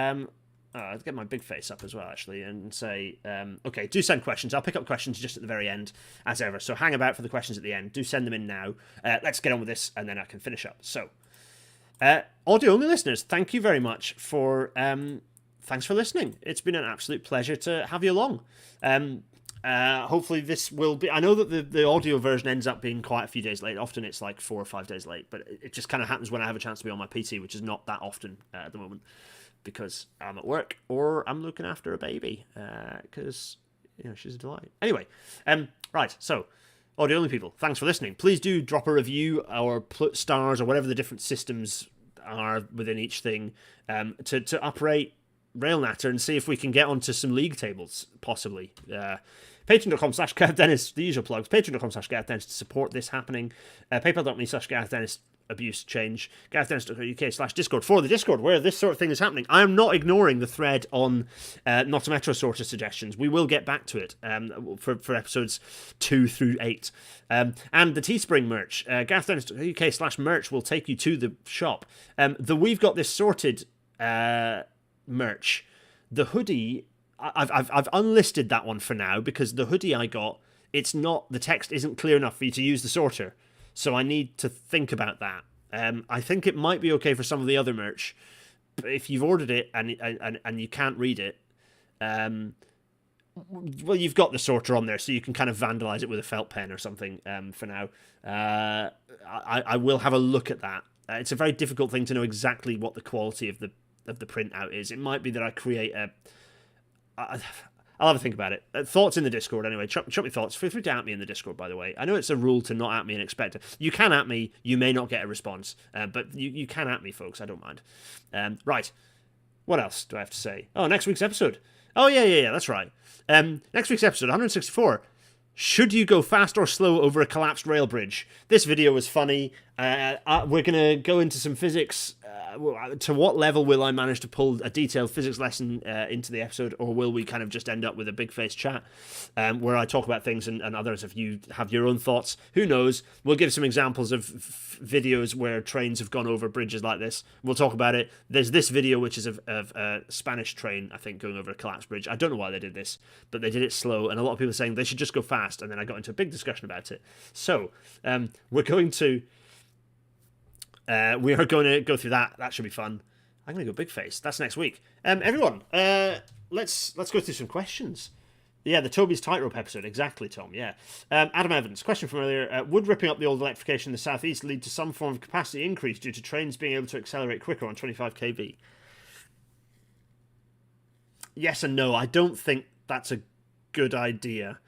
A: I'll get my big face up as well, actually, and say, okay, do send questions. I'll pick up questions just at the very end, as ever. So hang about for the questions at the end. Do send them in now. Let's get on with this, and then I can finish up. So, audio-only listeners, thank you very much for... thanks for listening. It's been an absolute pleasure to have you along. Hopefully this will be... I know that the audio version ends up being quite a few days late. Often it's like 4 or 5 days late, but it just kind of happens when I have a chance to be on my PC, which is not that often at the moment, because I'm at work or I'm looking after a baby, because she's a delight. Anyway, right, so audio only people, thanks for listening. Please do drop a review or put stars or whatever the different systems are within each thing, to uprate RailNatter and see if we can get onto some league tables, possibly. Patreon.com/GarethDennis, the usual plugs. Patreon.com/GarethDennis to support this happening. PayPal.me/GarethDennis abuse change. GarethDennis.co.uk/Discord for the Discord where this sort of thing is happening. I am not ignoring the thread on Not a Metro sort of suggestions. We will get back to it for episodes 2 through 8. And the Teespring merch. GarethDennis.co.uk/merch will take you to the shop. The We've Got This Sorted merch. The hoodie, I've unlisted that one for now, because the hoodie I got, the text isn't clear enough for you to use the sorter. So I need to think about that. I think it might be okay for some of the other merch, but if you've ordered it and you can't read it, Well, you've got the sorter on there, so you can kind of vandalize it with a felt pen or something for now. I will have a look at that. It's a very difficult thing to know exactly what the quality of the printout is. It might be that I create a... I'll have a think about it. Thoughts in the Discord, anyway. Chuck me thoughts. Feel free to at me in the Discord, by the way. I know it's a rule to not at me and expect it. You can at me. You may not get a response. But you can at me, folks. I don't mind. Right. What else do I have to say? Oh, next week's episode. Oh, yeah, that's right. Next week's episode, 164. Should you go fast or slow over a collapsed rail bridge? This video was funny. We're going to go into some physics. To what level will I manage to pull a detailed physics lesson into the episode, or will we kind of just end up with a big face chat where I talk about things and others if you have your own thoughts? Who knows? We'll give some examples of videos where trains have gone over bridges like this. We'll talk about it. There's this video which is of a Spanish train, I think, going over a collapsed bridge. I don't know why they did this, but they did it slow, and a lot of people are saying they should just go fast, and then I got into a big discussion about it. So we're going to... we are going to go through that. That should be fun. I'm going to go big face. That's next week. Everyone, let's go through some questions. Yeah, the Toby's Tightrope episode. Exactly, Tom. Yeah. Adam Evans, question from earlier. Would ripping up the old electrification in the southeast lead to some form of capacity increase due to trains being able to accelerate quicker on 25 kV? Yes and no. I don't think that's a good idea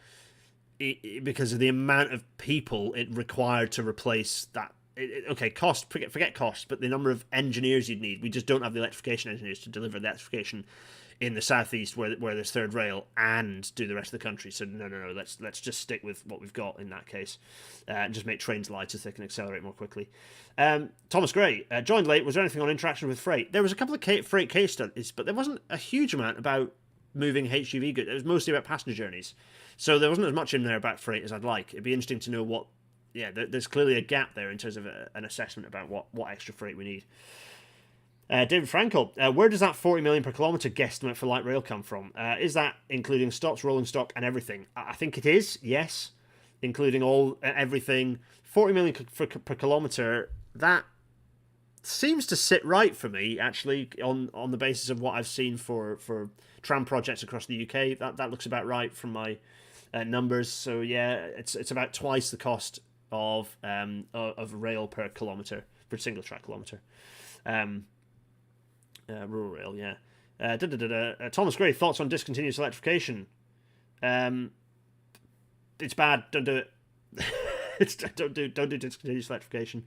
A: because of the amount of people it required to replace that. Okay, cost, forget cost, but the number of engineers you'd need. We just don't have the electrification engineers to deliver the electrification in the southeast where there's third rail and do the rest of the country. So no, let's just stick with what we've got in that case, and just make trains lighter so they can accelerate more quickly. Thomas Gray joined late. Was there anything on interaction with freight? There was a couple of freight case studies, but there wasn't a huge amount about moving HGV goods. It was mostly about passenger journeys, so there wasn't as much in there about freight as I'd like. It'd be interesting to know what. Yeah, there's clearly a gap there in terms of an assessment about what extra freight we need. David Frankel, where does that 40 million per kilometre guesstimate for light rail come from? Is that including stops, rolling stock, and everything? I think it is, yes, including everything. 40 million per kilometre, that seems to sit right for me, actually, on the basis of what I've seen for tram projects across the UK. That looks about right from my numbers. So yeah, it's about twice the cost of rail per kilometre, per single track kilometre. Rural rail, yeah. Thomas Gray, thoughts on discontinuous electrification? It's bad. Don't do it. Don't do discontinuous electrification.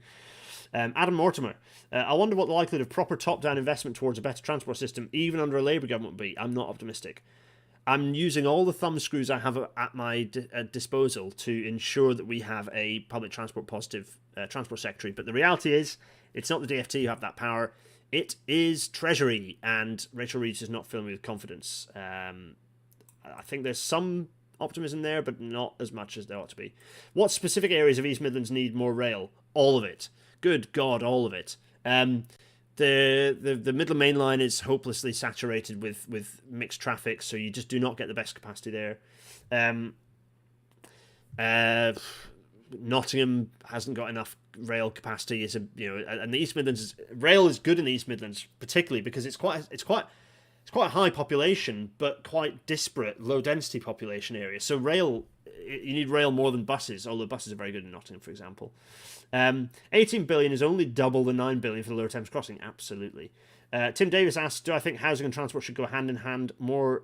A: Adam Mortimer, I wonder what the likelihood of proper top-down investment towards a better transport system, even under a Labour government, would be. I'm not optimistic. I'm using all the thumb screws I have at my disposal to ensure that we have a public transport positive transport secretary. But the reality is, it's not the DfT who have that power. It is Treasury, and Rachel Reeves is not filling me with confidence. I think there's some optimism there, but not as much as there ought to be. What specific areas of East Midlands need more rail? All of it. Good God, all of it. The Midland Main Line is hopelessly saturated with mixed traffic, so you just do not get the best capacity there. Nottingham hasn't got enough rail capacity, and the East Midlands rail is good in the East Midlands, particularly because it's quite a high population but quite disparate, low density population area. So rail, you need rail more than buses, although buses are very good in Nottingham, for example. 18 billion is only double the 9 billion for the Lower Thames Crossing. Absolutely. Tim Davis asks, do I think housing and transport should go hand in hand more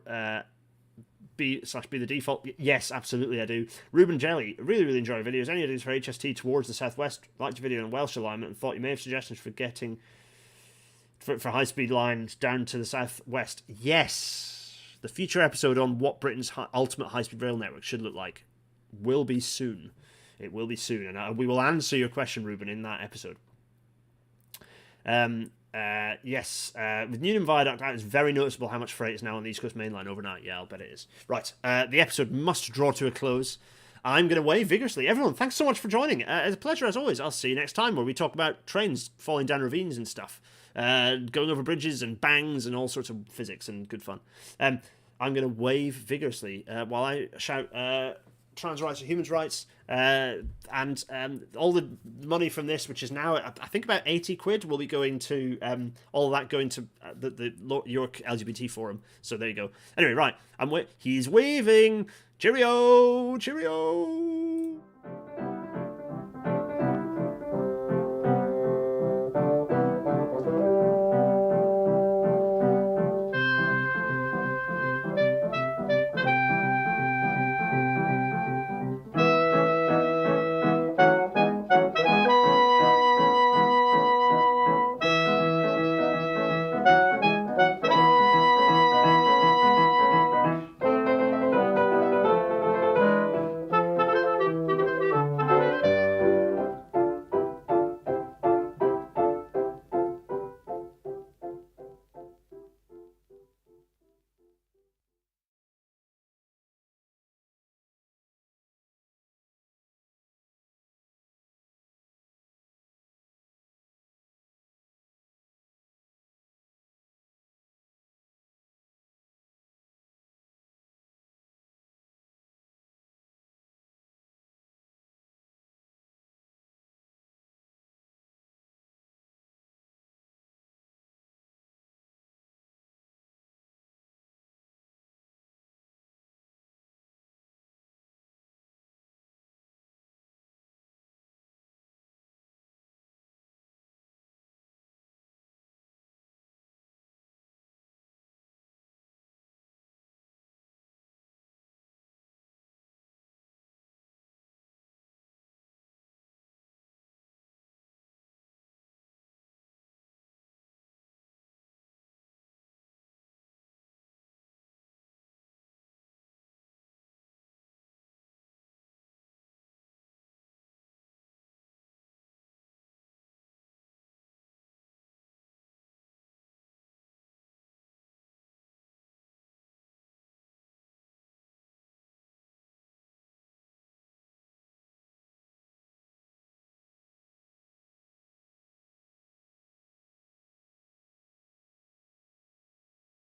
A: be the default? Yes, absolutely I do. Ruben Jelly, really enjoy videos. Any ideas for HST towards the southwest? Liked your video on Welsh alignment and thought you may have suggestions for getting for high-speed lines down to the southwest. Yes. The future episode on what Britain's ultimate high-speed rail network should look like will be soon. It will be soon, and we will answer your question, Ruben, in that episode. Yes, with Newnham Viaduct out, it's very noticeable how much freight is now on the East Coast Main Line overnight. Yeah, I'll bet it is. Right, the episode must draw to a close. I'm going to wave vigorously. Everyone, thanks so much for joining. It's a pleasure, as always. I'll see you next time, where we talk about trains falling down ravines and stuff, going over bridges and bangs and all sorts of physics and good fun. I'm going to wave vigorously while I shout... trans rights and human rights, and all the money from this, which is now I think about 80 quid, will be going to all of that going to the York LGBT Forum. So there you go. Anyway, right, he's waving. Cheerio, cheerio.